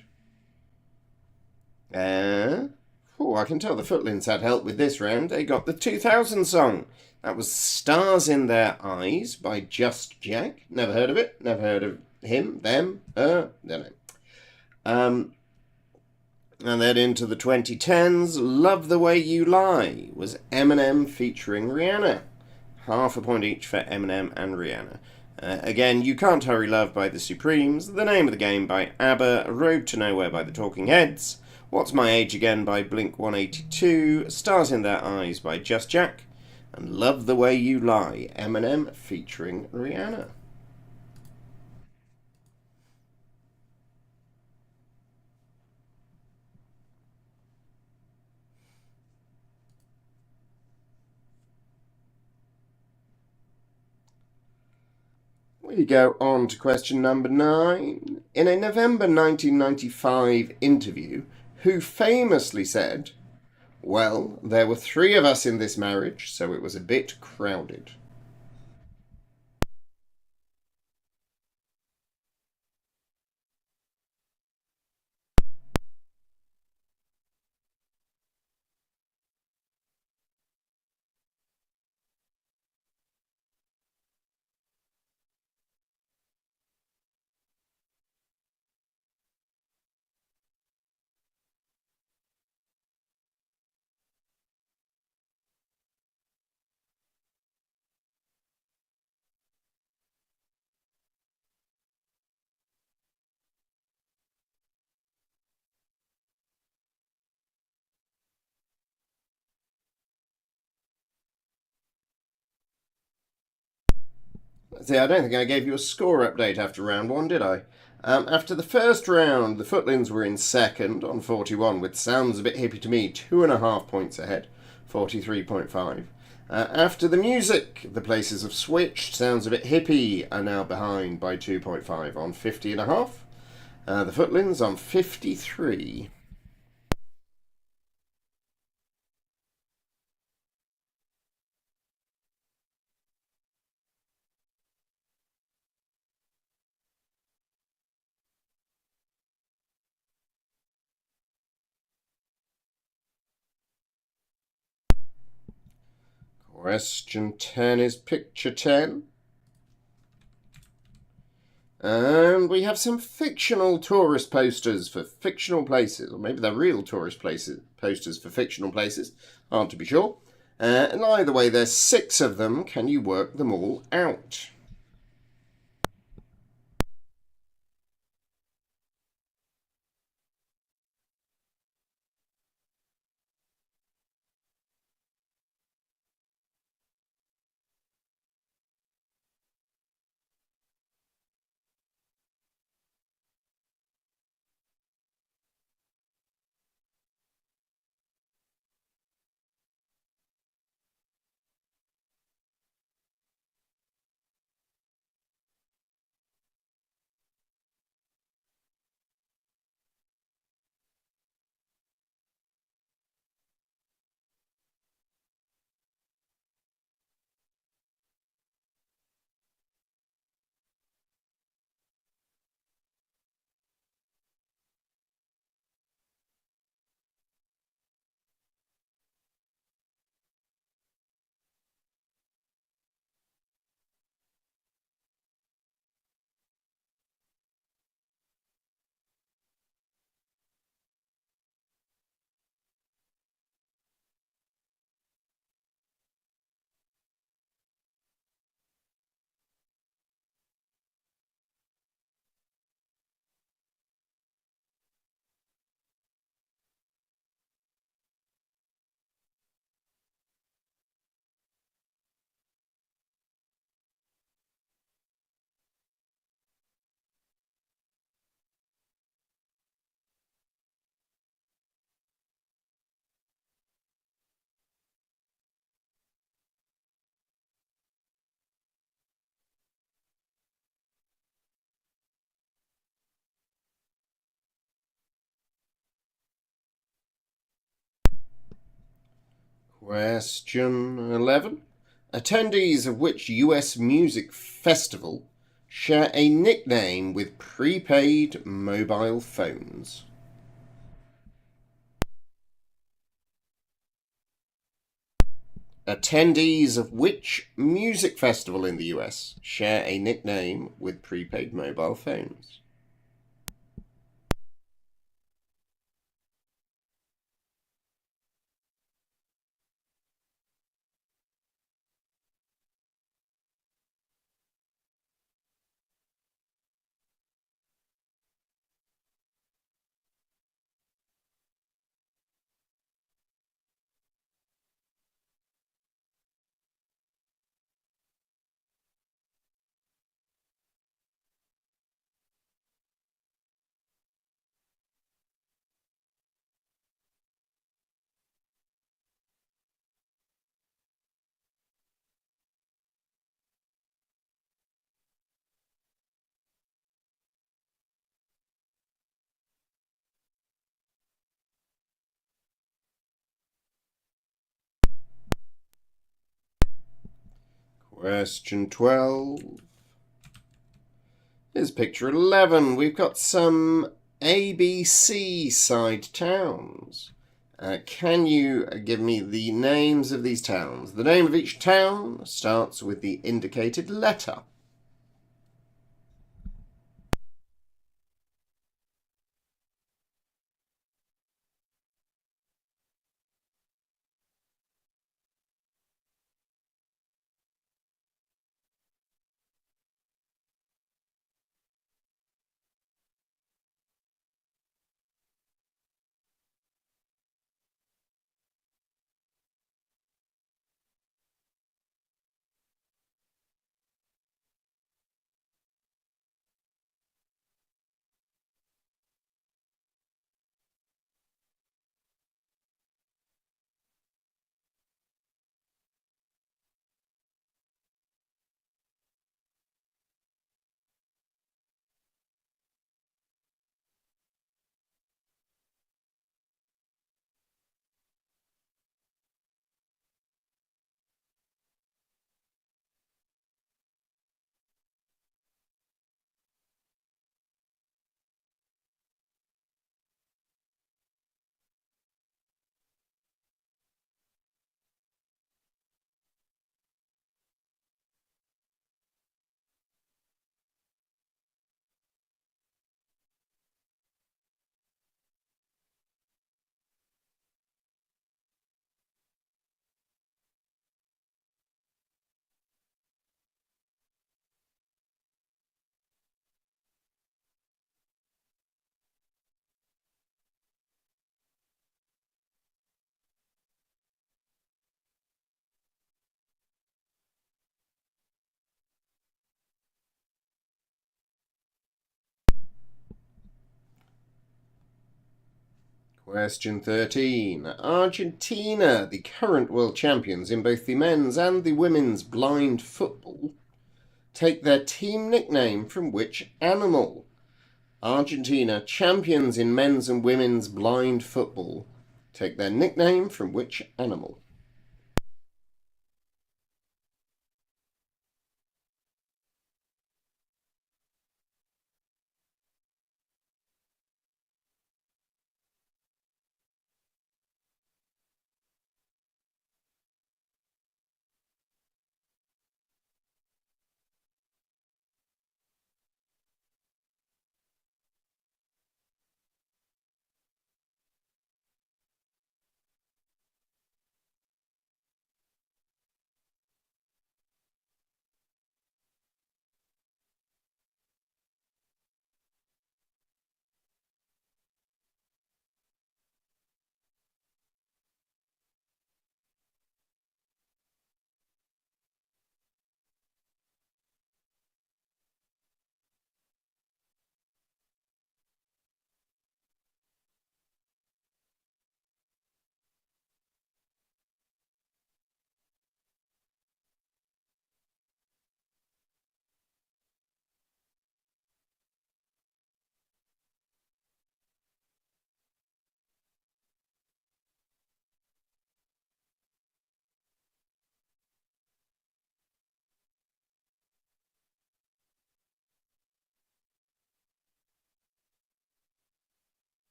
I can tell the Footlings had help with this round. They got the 2000 song. That was Stars in Their Eyes by Just Jack. Never heard of it. Never heard of him, them, don't know. And then into the 2010s, Love the Way You Lie was Eminem featuring Rihanna. Half a point each for Eminem and Rihanna. Again, You Can't Hurry Love by The Supremes, The Name of the Game by ABBA, Road to Nowhere by The Talking Heads, What's My Age Again by Blink-182, Stars in Their Eyes by Just Jack, and Love the Way You Lie, Eminem featuring Rihanna. We go on to question number 9. In a November 1995 interview, who famously said, "Well, there were 3 of us in this marriage, so it was a bit crowded"? See, I don't think I gave you a score update after round 1, did I? After the first round, the Footlings were in second on 41, with Sounds a Bit Hippie to Me 2.5 points ahead, 43.5. After the music, the places have switched. Sounds a Bit Hippie are now behind by 2.5 on 50.5. The Footlings on 53. Question 10 is picture 10. And we have some fictional tourist posters for fictional places, or maybe they're real tourist posters for fictional places, hard to be sure. And either way, there's 6 of them. Can you work them all out? Question 11. Attendees of which US music festival share a nickname with prepaid mobile phones? Attendees of which music festival in the US share a nickname with prepaid mobile phones? Question 12. Here's picture 11. We've got some ABC side towns. Can you give me the names of these towns? The name of each town starts with the indicated letter. Question 13. Argentina, the current world champions in both the men's and the women's blind football, take their team nickname from which animal? Argentina, champions in men's and women's blind football, take their nickname from which animal?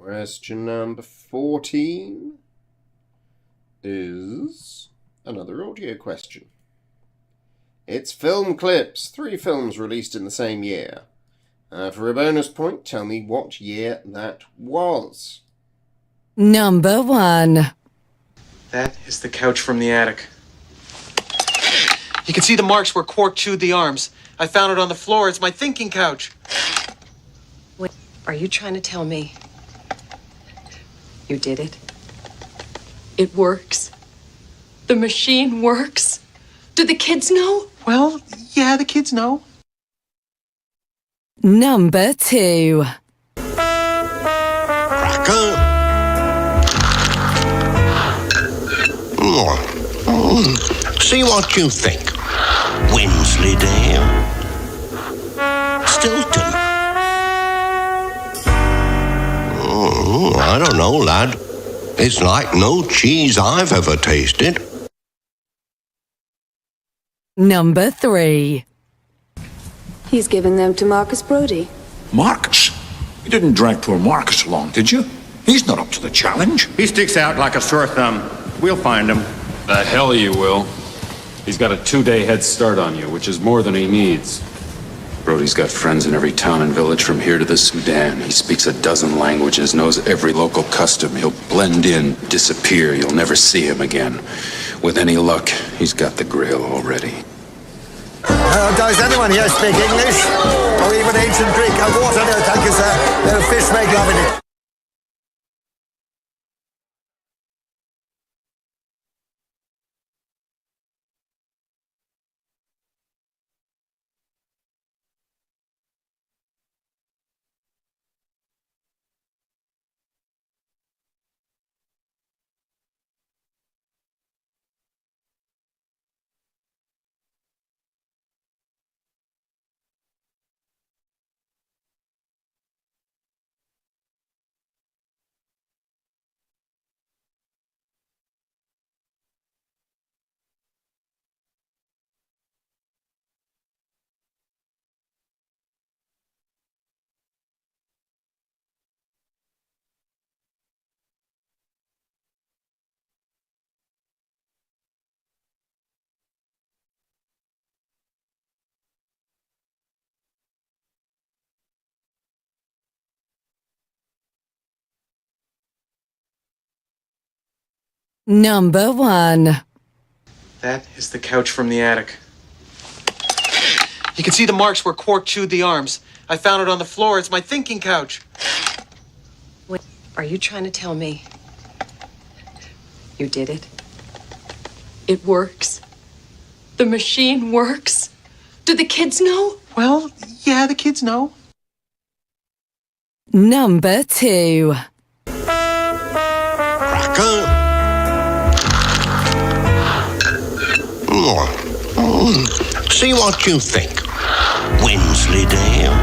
Question number 14 is another audio question. It's film clips. 3 films released in the same year. For a bonus point, tell me what year that was. Number 1. That is the couch from the attic. You can see the marks where Quark chewed the arms. I found it on the floor. It's my thinking couch. Wait, are you trying to tell me you did it? It works. The machine works. Do the kids know? Well, yeah, the kids know. Number 2. See what you think. Wensleydale. Stilton. I don't know, lad. It's like no cheese I've ever tasted. Number 3. He's given them to Marcus Brody. Marcus? You didn't drag poor Marcus along, did you? He's not up to the challenge. He sticks out like a sore thumb. We'll find him. The hell you will. He's got a 2-day head start on you, which is more than he needs. Brody's got friends in every town and village from here to the Sudan. He speaks a dozen languages, knows every local custom. He'll blend in, disappear. You'll never see him again. With any luck, he's got the grail already. Does anyone here speak English? Or even ancient Greek? Water, no, thank you, sir. Fish make love in it. Number 1. That is the couch from the attic. You can see the marks where Quark chewed the arms. I found it on the floor. It's my thinking couch. Wait, are you trying to tell me you did it? It works. The machine works. Do the kids know? Well, yeah, the kids know. Number 2. See what you think. Wensleydale.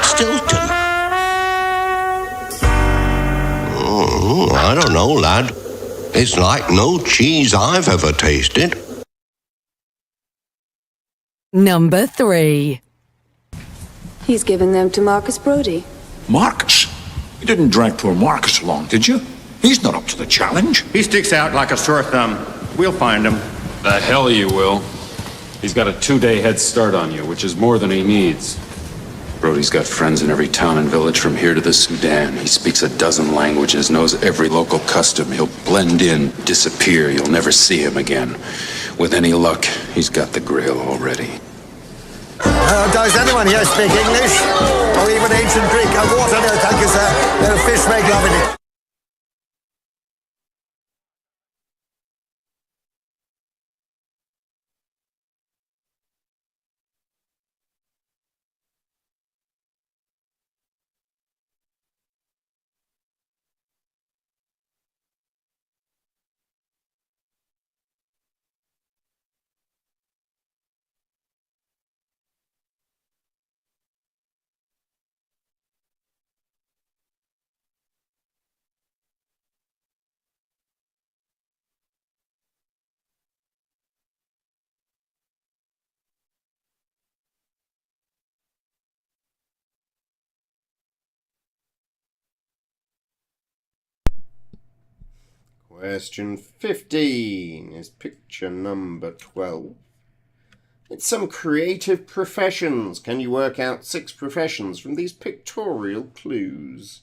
Stilton. I don't know, lad. It's like no cheese I've ever tasted. Number 3. He's given them to Marcus Brody. Marcus? You didn't drag poor Marcus along, did you? He's not up to the challenge. He sticks out like a sore thumb. We'll find him. The hell you will. He's got a 2-day head start on you, which is more than he needs. Brody's got friends in every town and village from here to the Sudan. He speaks a dozen languages, knows every local custom. He'll blend in, disappear. You'll never see him again. With any luck, he's got the grail already. Does anyone here speak English? Or even ancient Greek? Water, no, thank you, sir. Fish make love in it. Question 15 is picture number 12. It's some creative professions. Can you work out 6 professions from these pictorial clues?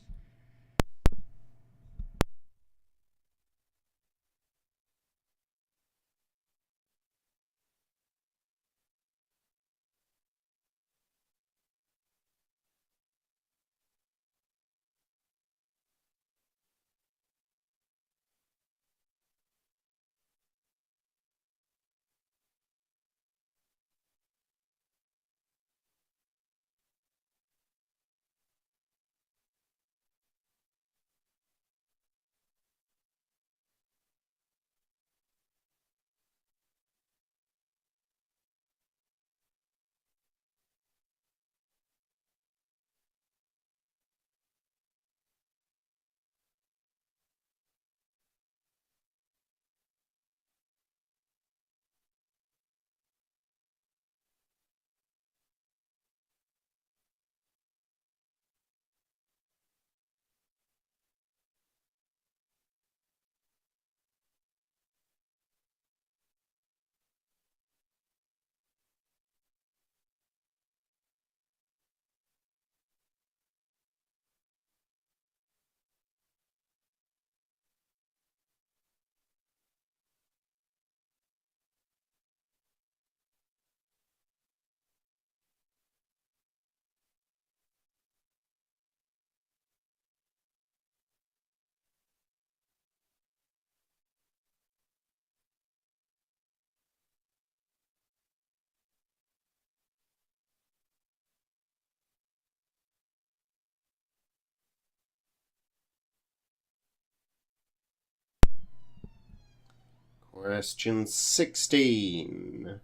Question 16.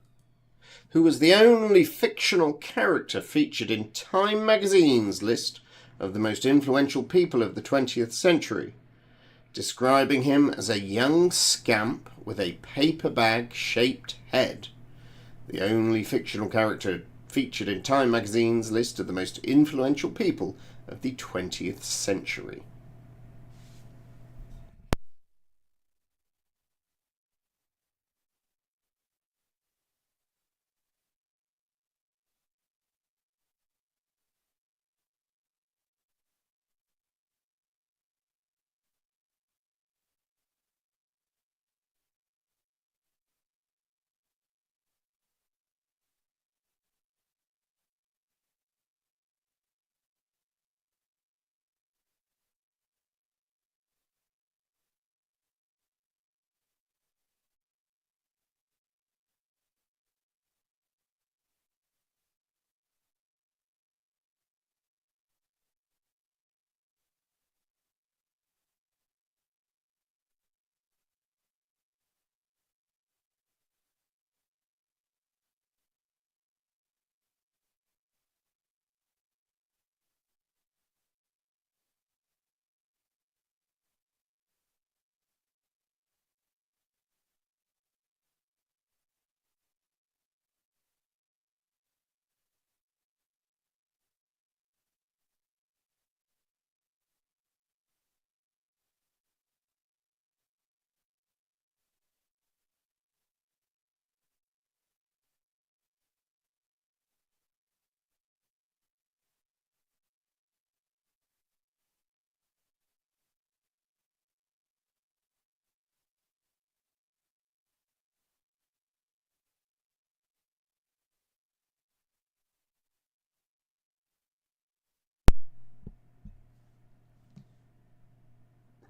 Who was the only fictional character featured in Time magazine's list of the most influential people of the 20th century, describing him as a young scamp with a paper bag-shaped head? The only fictional character featured in Time magazine's list of the most influential people of the 20th century.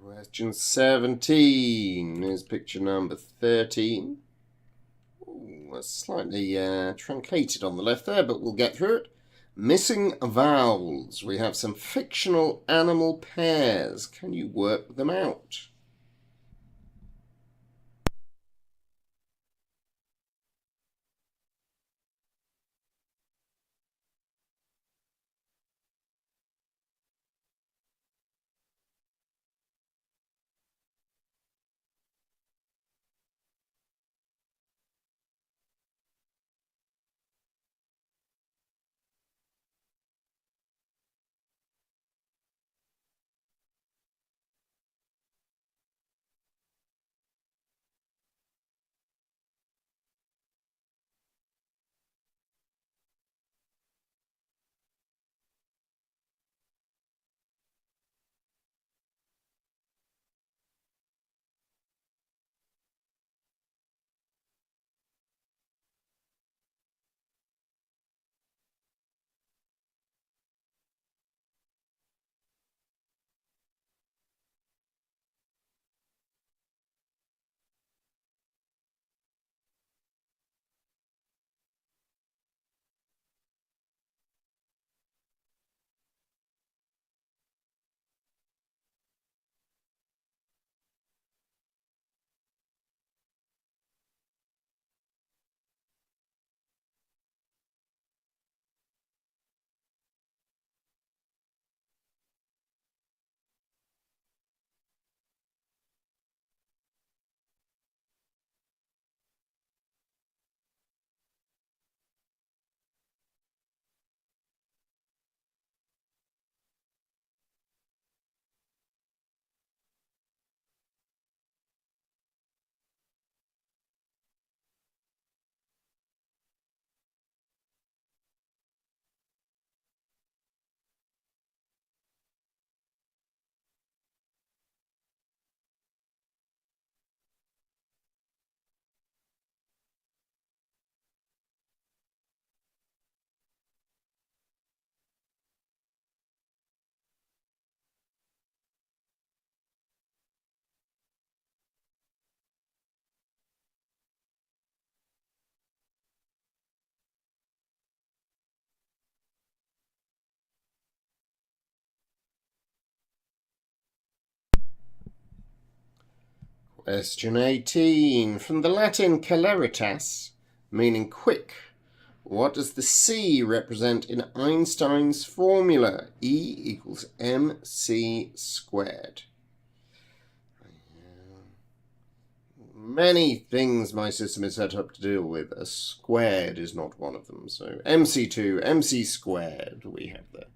Question 17 is picture number 13. Ooh, that's slightly truncated on the left there, but we'll get through it. Missing vowels. We have some fictional animal pairs. Can you work them out? Question 18. From the Latin celeritas, meaning quick, what does the C represent in Einstein's formula? E equals mc squared. Many things my system is set up to deal with. A squared is not one of them. So mc2, mc squared we have there.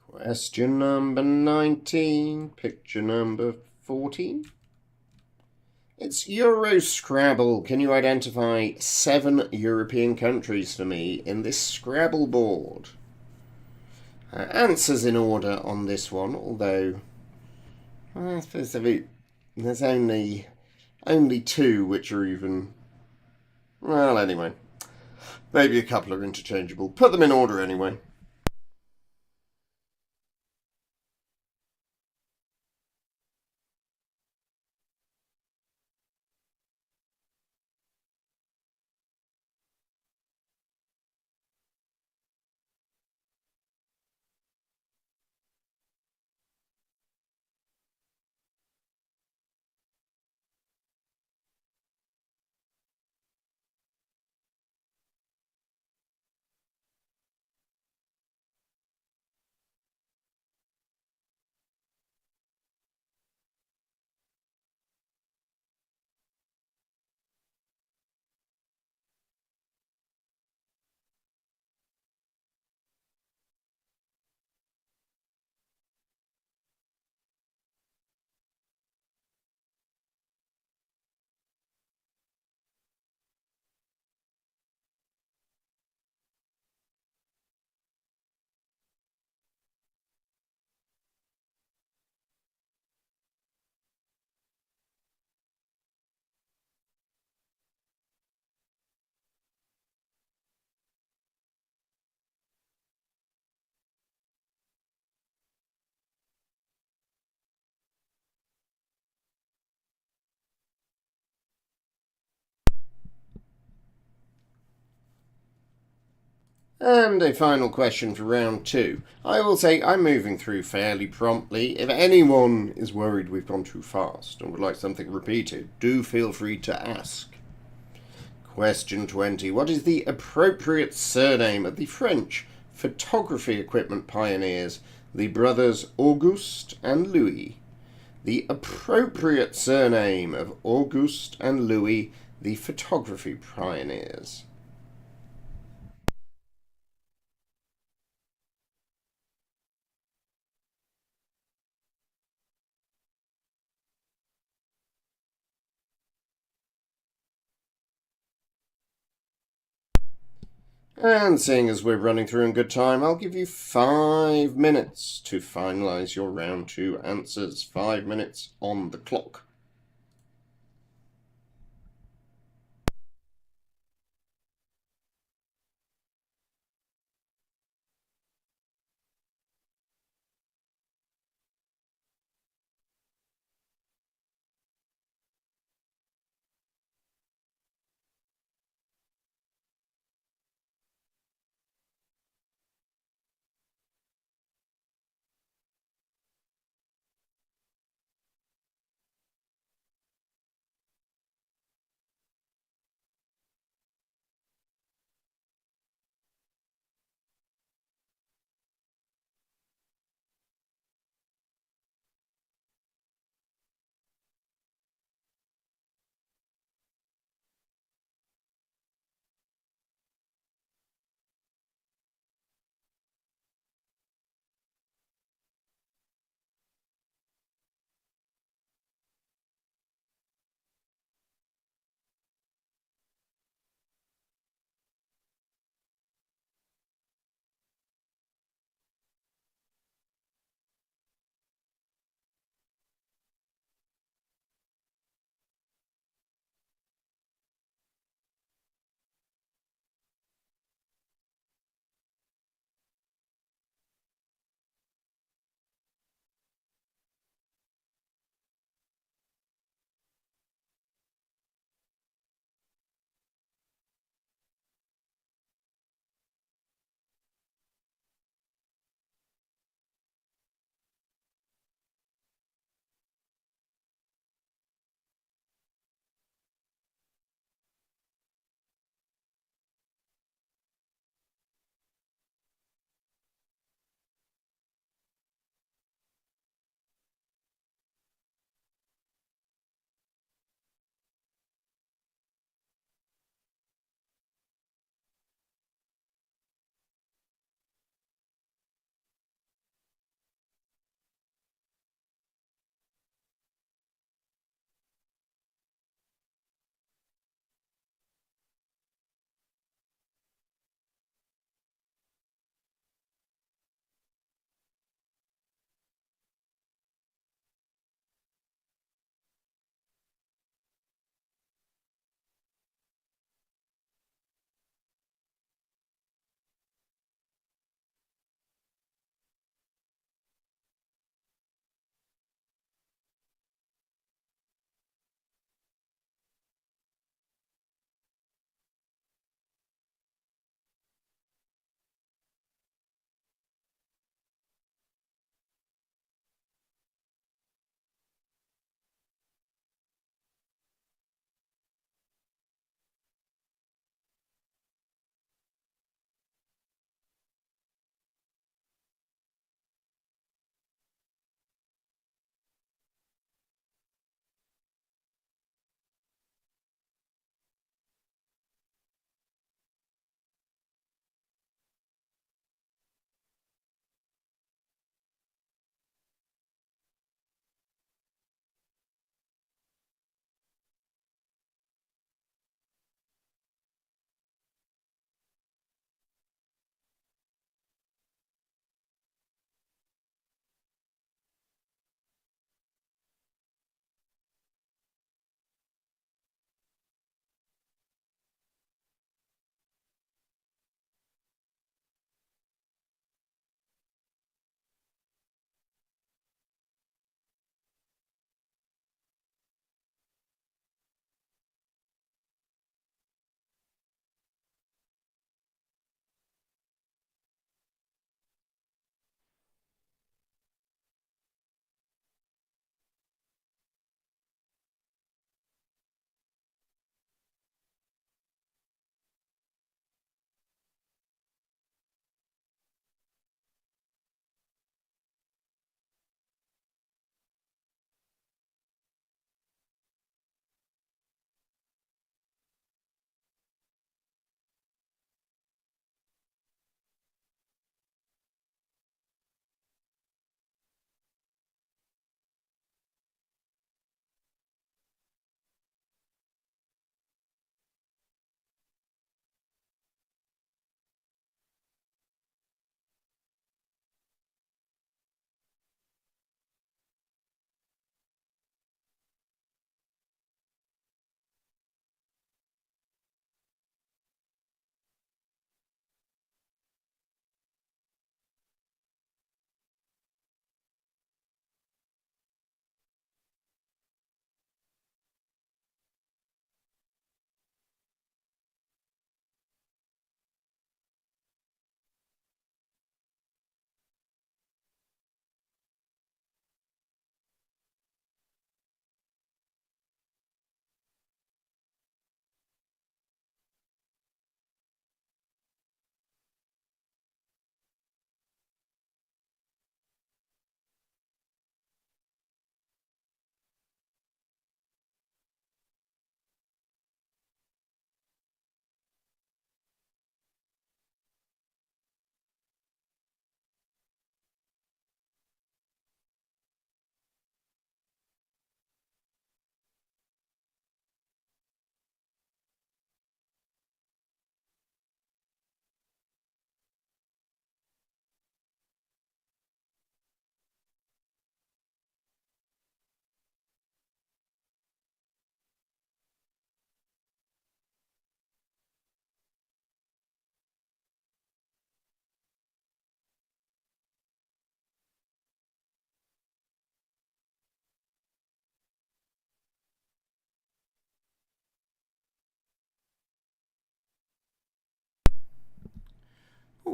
Question number 19, picture number 14. It's Euro Scrabble. Can you identify 7 European countries for me in this Scrabble board? Answers in order on this one, although I suppose there's only 2 which are even... Well, anyway. Maybe a couple are interchangeable. Put them in order anyway. And a final question for round 2. I will say I'm moving through fairly promptly. If anyone is worried we've gone too fast and would like something repeated, do feel free to ask. Question 20. What is the appropriate surname of the French photography equipment pioneers, the brothers Auguste and Louis? The appropriate surname of Auguste and Louis, the photography pioneers. And seeing as we're running through in good time, I'll give you 5 minutes to finalise your round 2 answers. 5 minutes on the clock.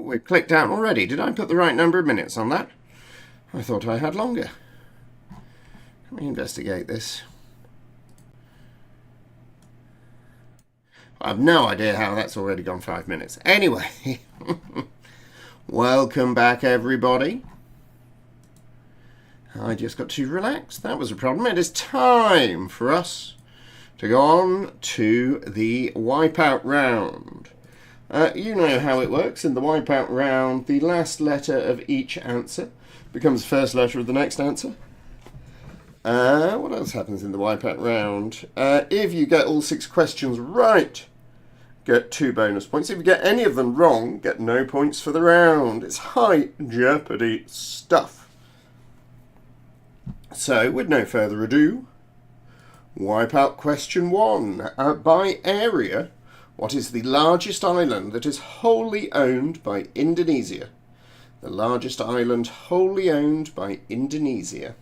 we clicked out already. Did I put the right number of minutes on that? I thought I had longer. Let me investigate this. I have no idea how that's already gone 5 minutes. Anyway, welcome back, everybody. I just got too relaxed. That was a problem. It is time for us to go on to the wipeout round. You know how it works. In the wipeout round, the last letter of each answer becomes the first letter of the next answer. What else happens in the wipeout round? If you get all 6 questions right, get 2 bonus points. If you get any of them wrong, get no points for the round. It's high jeopardy stuff. So, with no further ado, wipeout question 1. By area, what is the largest island that is wholly owned by Indonesia? The largest island wholly owned by Indonesia.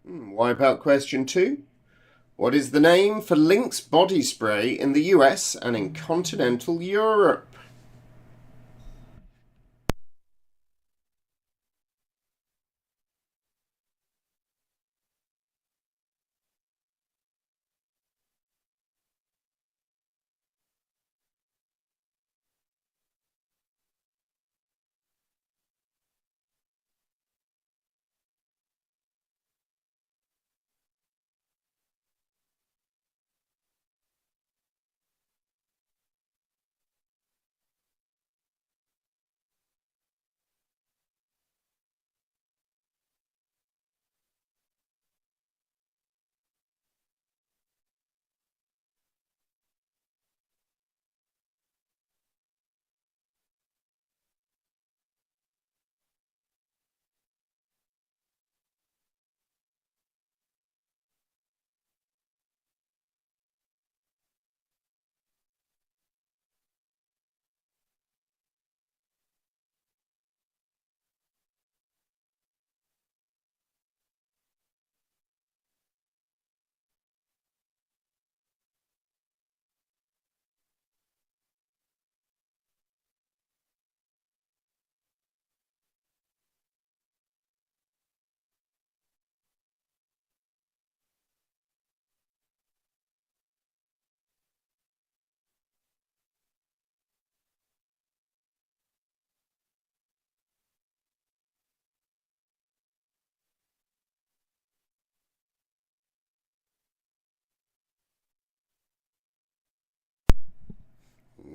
Wipeout question 2. What is the name for Lynx body spray in the US and in continental Europe?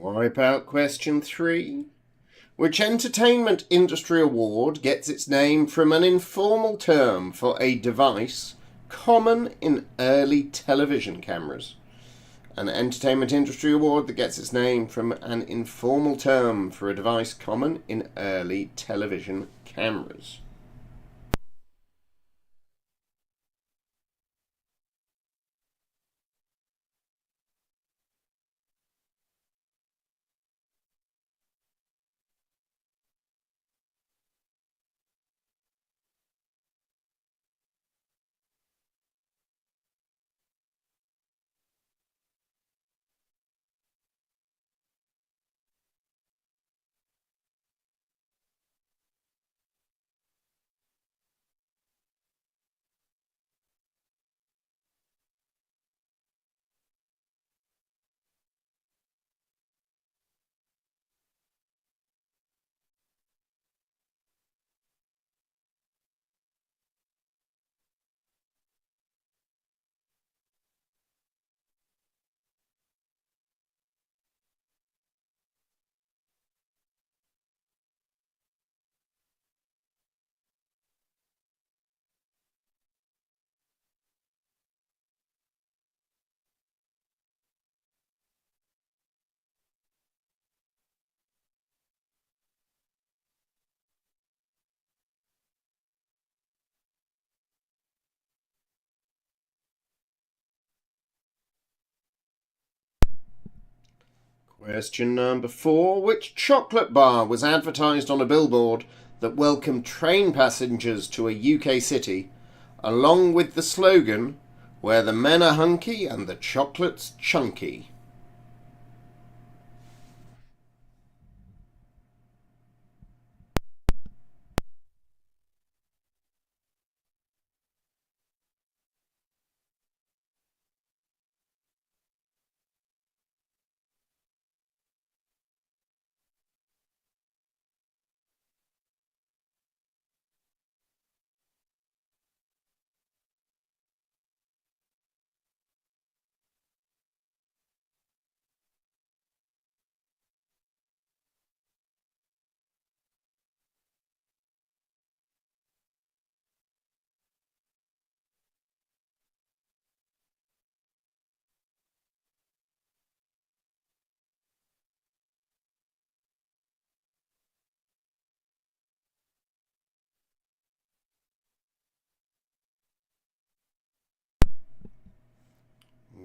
Wipeout question 3. Which entertainment industry award gets its name from an informal term for a device common in early television cameras? An entertainment industry award that gets its name from an informal term for a device common in early television cameras. Question number 4. Which chocolate bar was advertised on a billboard that welcomed train passengers to a UK city, along with the slogan, "Where the men are hunky and the chocolate's chunky"?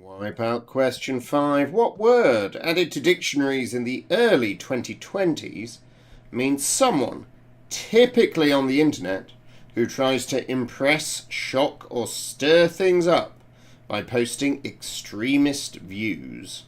Wipeout question 5. What word, added to dictionaries in the early 2020s, means someone, typically on the internet, who tries to impress, shock, or stir things up by posting extremist views?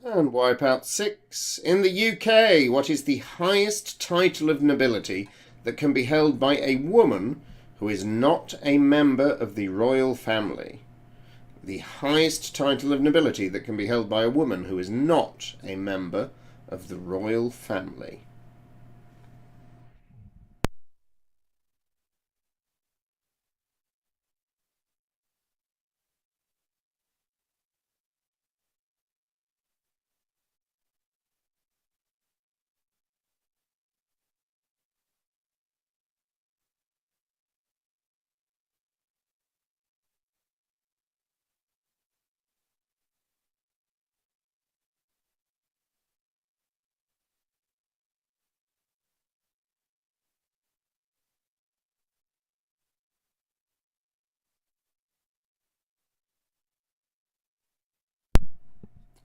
And Wipeout 6. In the UK, what is the highest title of nobility that can be held by a woman who is not a member of the royal family? The highest title of nobility that can be held by a woman who is not a member of the royal family.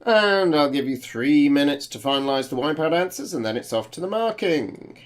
And I'll give you 3 minutes to finalise the Wipeout answers, and then it's off to the marking.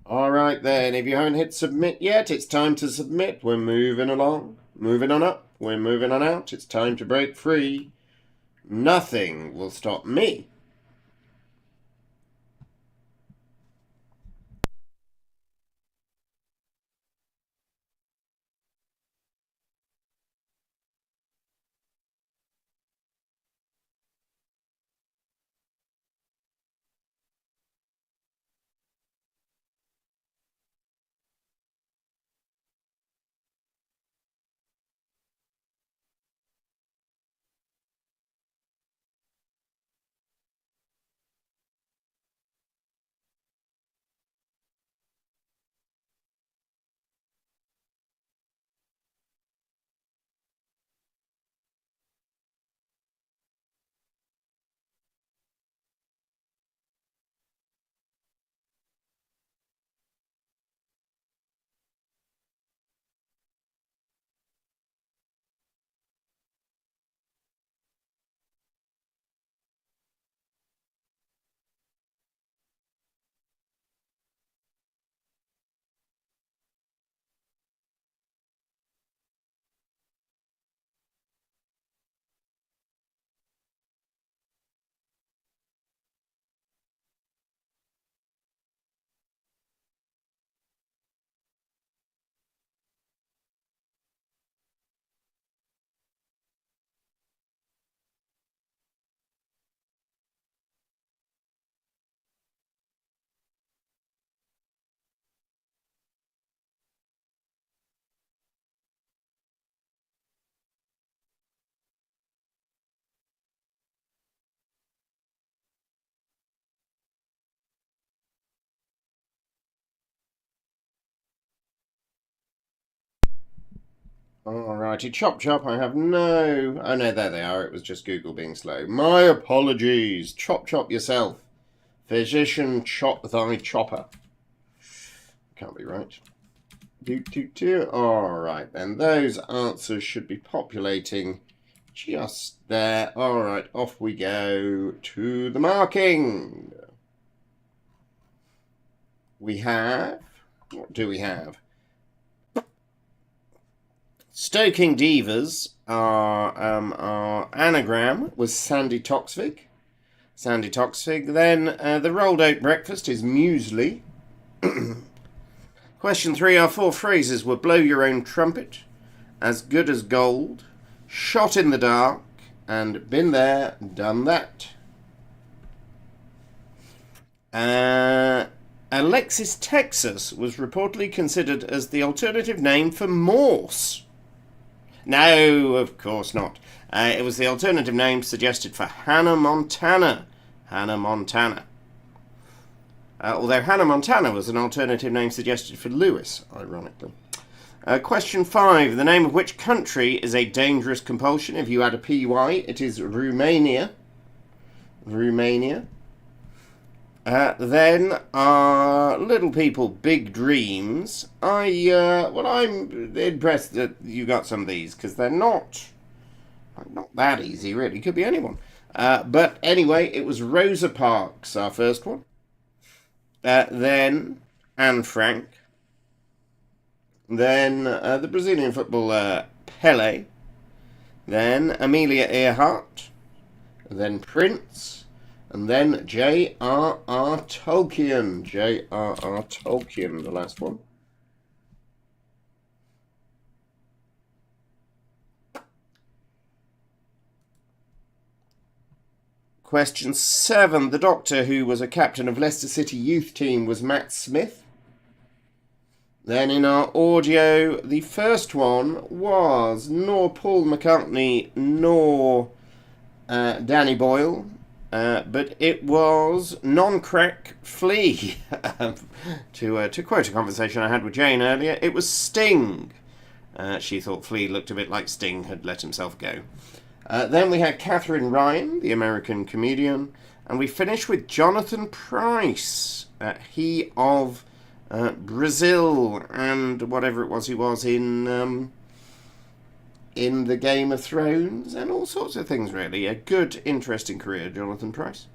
Alright then, if you haven't hit submit yet, it's time to submit. We're moving along, moving on up, we're moving on out. It's time to break free. Nothing will stop me. Alrighty, chop chop, I have no... Oh no, there they are, it was just Google being slow. My apologies, chop chop yourself. Physician chop thy chopper. Can't be right. Alright then, those answers should be populating just there. Alright, off we go to the marking. We have... What do we have? Stoking Divas, our anagram was Sandy Toxvig. Sandy Toxvig. Then the rolled oat breakfast is muesli. Question 3, our 4 phrases were blow your own trumpet, as good as gold, shot in the dark, and been there, done that. Alexis Texas was reportedly considered as the alternative name for Morse. No, of course not. It was the alternative name suggested for Hannah Montana. Hannah Montana. Although Hannah Montana was an alternative name suggested for Lewis, ironically. Question 5. The name of which country is a dangerous compulsion? If you add a PY, it is Romania. Romania. Then our Little People, Big Dreams. I'm impressed that you got some of these, because they're not that easy, really. Could be anyone. But anyway, it was Rosa Parks, our first one. Then Anne Frank. Then the Brazilian footballer Pelé. Then Amelia Earhart. Then Prince. And then J.R.R. Tolkien. J.R.R. Tolkien, the last one. Question 7. The doctor who was a captain of Leicester City youth team was Matt Smith. Then in our audio, the first one was nor Paul McCartney nor Danny Boyle. But it was non-crack Flea. To quote a conversation I had with Jane earlier, it was Sting. She thought Flea looked a bit like Sting had let himself go. Then we had Catherine Ryan, the American comedian, and we finished with Jonathan Pryce. He of Brazil and whatever it was he was in the Game of Thrones and all sorts of things, really. A good, interesting career, Jonathan Pryce.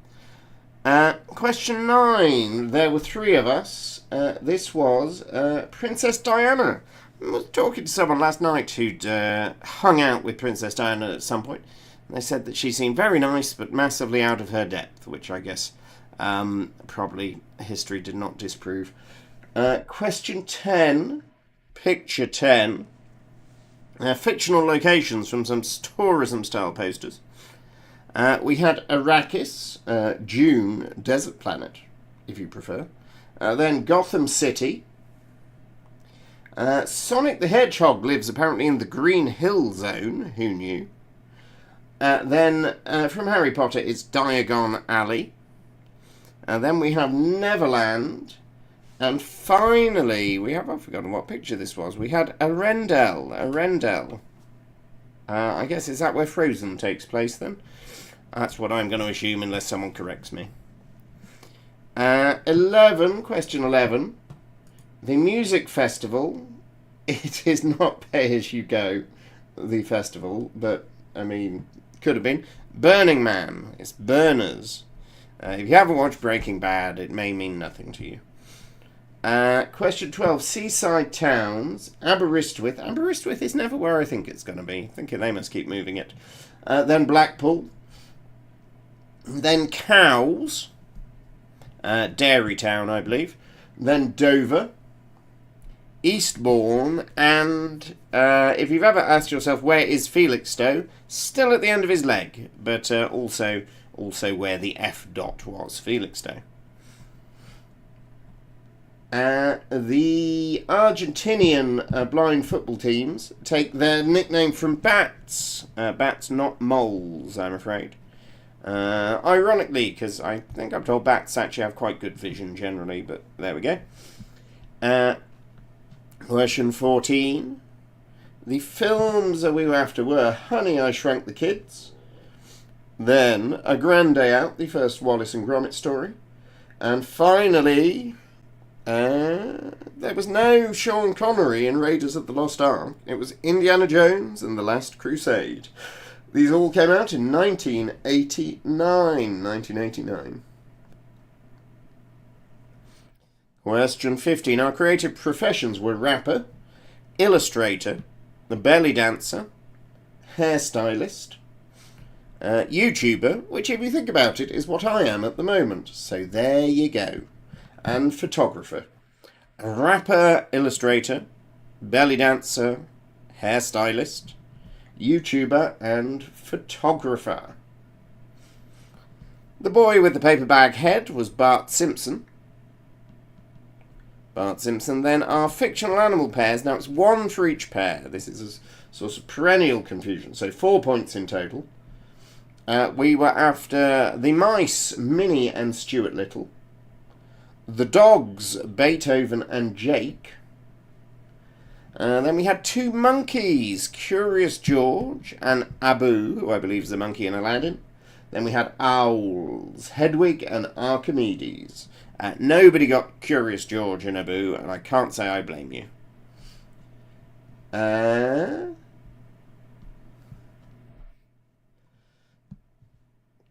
Question 9. There were 3 of us. This was Princess Diana. I was talking to someone last night who'd hung out with Princess Diana at some point. They said that she seemed very nice but massively out of her depth, which I guess probably history did not disprove. Question 10. Picture 10. Fictional locations from some tourism-style posters. We had Arrakis, Dune, Desert Planet, if you prefer. Then Gotham City. Sonic the Hedgehog lives apparently in the Green Hill Zone. Who knew? Then from Harry Potter, it's Diagon Alley. Then we have Neverland. And finally, I've forgotten what picture this was. We had Arendelle. I guess, is that where Frozen takes place then? That's what I'm going to assume unless someone corrects me. 11, question 11. The music festival. It is not Pay As You Go, the festival, but, I mean, could have been. Burning Man. It's Burners. If you haven't watched Breaking Bad, it may mean nothing to you. Question 12. Seaside towns. Aberystwyth. Aberystwyth is never where I think it's going to be. I think they must keep moving it. Then Blackpool. Then Cowes. Dairy Town, I believe. Then Dover. Eastbourne. And if you've ever asked yourself where is Felixstowe, still at the end of his leg, but also where the F dot was, Felixstowe. The Argentinian blind football teams take their nickname from bats. Bats, not moles, I'm afraid. Ironically, because I think I'm told bats actually have quite good vision generally, but there we go. Question 14. The films that we were after were Honey, I Shrunk the Kids. Then A Grand Day Out, the first Wallace and Gromit story. And finally, there was no Sean Connery in Raiders of the Lost Ark. It was Indiana Jones and the Last Crusade. These all came out in 1989. Question 15. Our creative professions were rapper, illustrator, the belly dancer, hairstylist, YouTuber, which if you think about it is what I am at the moment. So there you go. And photographer. Rapper, illustrator, belly dancer, hairstylist, YouTuber, and photographer. The boy with the paper bag head was Bart Simpson. Then our fictional animal pairs. Now it's 1 for each pair. This is a sort of perennial confusion. So 4 points in total. We were after the mice, Minnie and Stuart Little. The dogs, Beethoven and Jake. Then we had 2 monkeys, Curious George and Abu, who I believe is the monkey in Aladdin. Then we had Owls, Hedwig and Archimedes. Nobody got Curious George and Abu, and I can't say I blame you.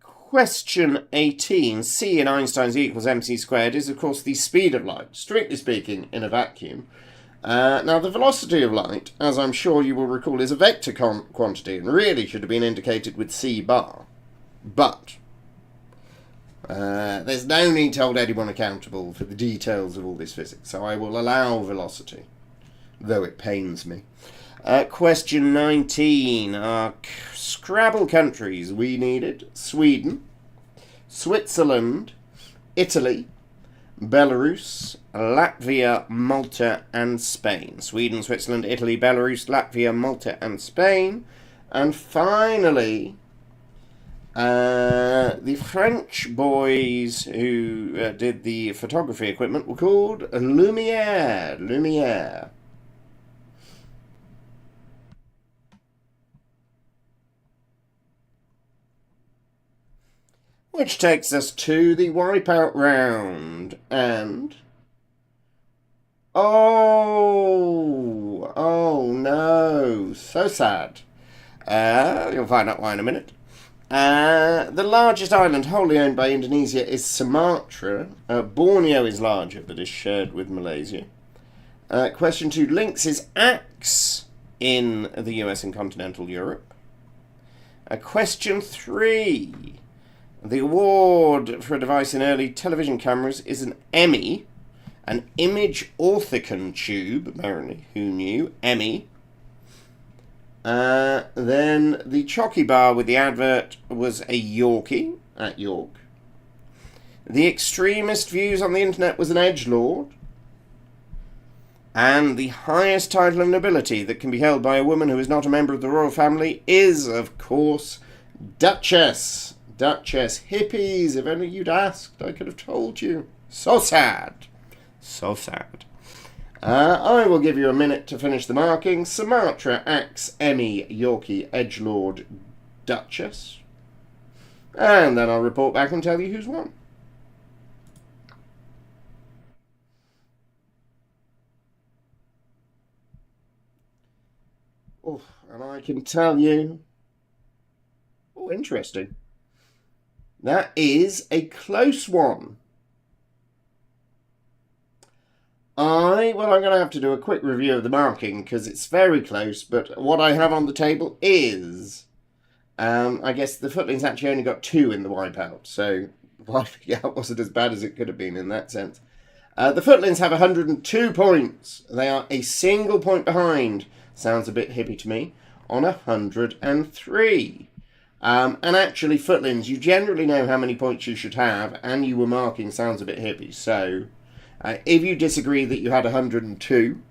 Question 18. C in Einstein's E equals mc squared is, of course, the speed of light, strictly speaking, in a vacuum. Now, the velocity of light, as I'm sure you will recall, is a vector quantity and really should have been indicated with c bar. But there's no need to hold anyone accountable for the details of all this physics, so I will allow velocity, though it pains me. Question 19. Our Scrabble countries we needed: Sweden, Switzerland, Italy, Belarus, Latvia, Malta and Spain. Sweden, Switzerland, Italy, Belarus, Latvia, Malta and Spain. And finally, the French boys who did the photography equipment were called Lumiere. Which takes us to the wipeout round, and oh no, so sad. You'll find out why in a minute. The largest island wholly owned by Indonesia is Sumatra. Borneo is larger, but is shared with Malaysia. Question 2. Lynx's axe in the US and continental Europe. Question 3. The award for a device in early television cameras is an Emmy, an image orthicon tube, apparently. Who knew? Emmy. Then the Chocky bar with the advert was a Yorkie at York. The extremist views on the internet was an edgelord. And the highest title of nobility that can be held by a woman who is not a member of the royal family is, of course, Duchess. Duchess. Hippies, if only you'd asked, I could have told you. So sad. So sad. I will give you a minute to finish the marking. Sumatra, Axe, Emmy, Yorkie, Edgelord, Duchess. And then I'll report back and tell you who's won. Oh, and I can tell you... Oh, interesting. That is a close one. I'm going to have to do a quick review of the marking because it's very close, but what I have on the table is, I guess the Footlings actually only got 2 in the wipeout, so wiping out wasn't as bad as it could have been in that sense. The Footlings have 102 points. They are a single point behind, sounds a bit hippie to me, on 103. And actually, Footlings, you generally know how many points you should have, and you were marking sounds a bit hippie. So, if you disagree that you had 102,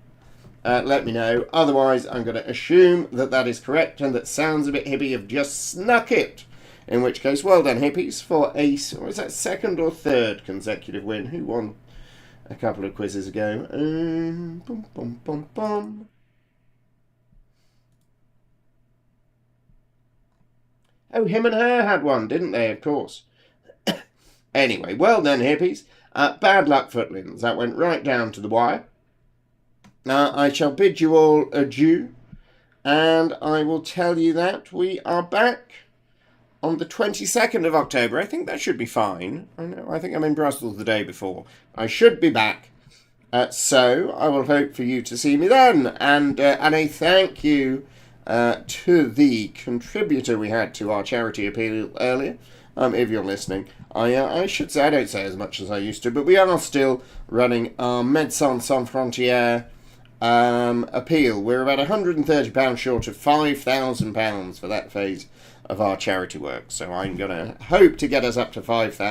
let me know. Otherwise, I'm going to assume that that is correct, and that sounds a bit hippie have just snuck it. In which case, well done, hippies, for a, or is that second or third consecutive win? Who won a couple of quizzes ago? Bum, bum, bum, bum. Oh, him and her had one, didn't they? Of course. Anyway, well done, hippies. Bad luck, Footlings. That went right down to the wire. I shall bid you all adieu. And I will tell you that we are back on the 22nd of October. I think that should be fine. I think I'm in Brussels the day before. I should be back. So I will hope for you to see me then. And a thank you to the contributor we had to our charity appeal earlier. If you're listening, I should say, I don't say as much as I used to, but we are still running our Médecins Sans Frontières appeal. We're about £130 short of £5,000 for that phase of our charity work. So I'm going to hope to get us up to 5,000.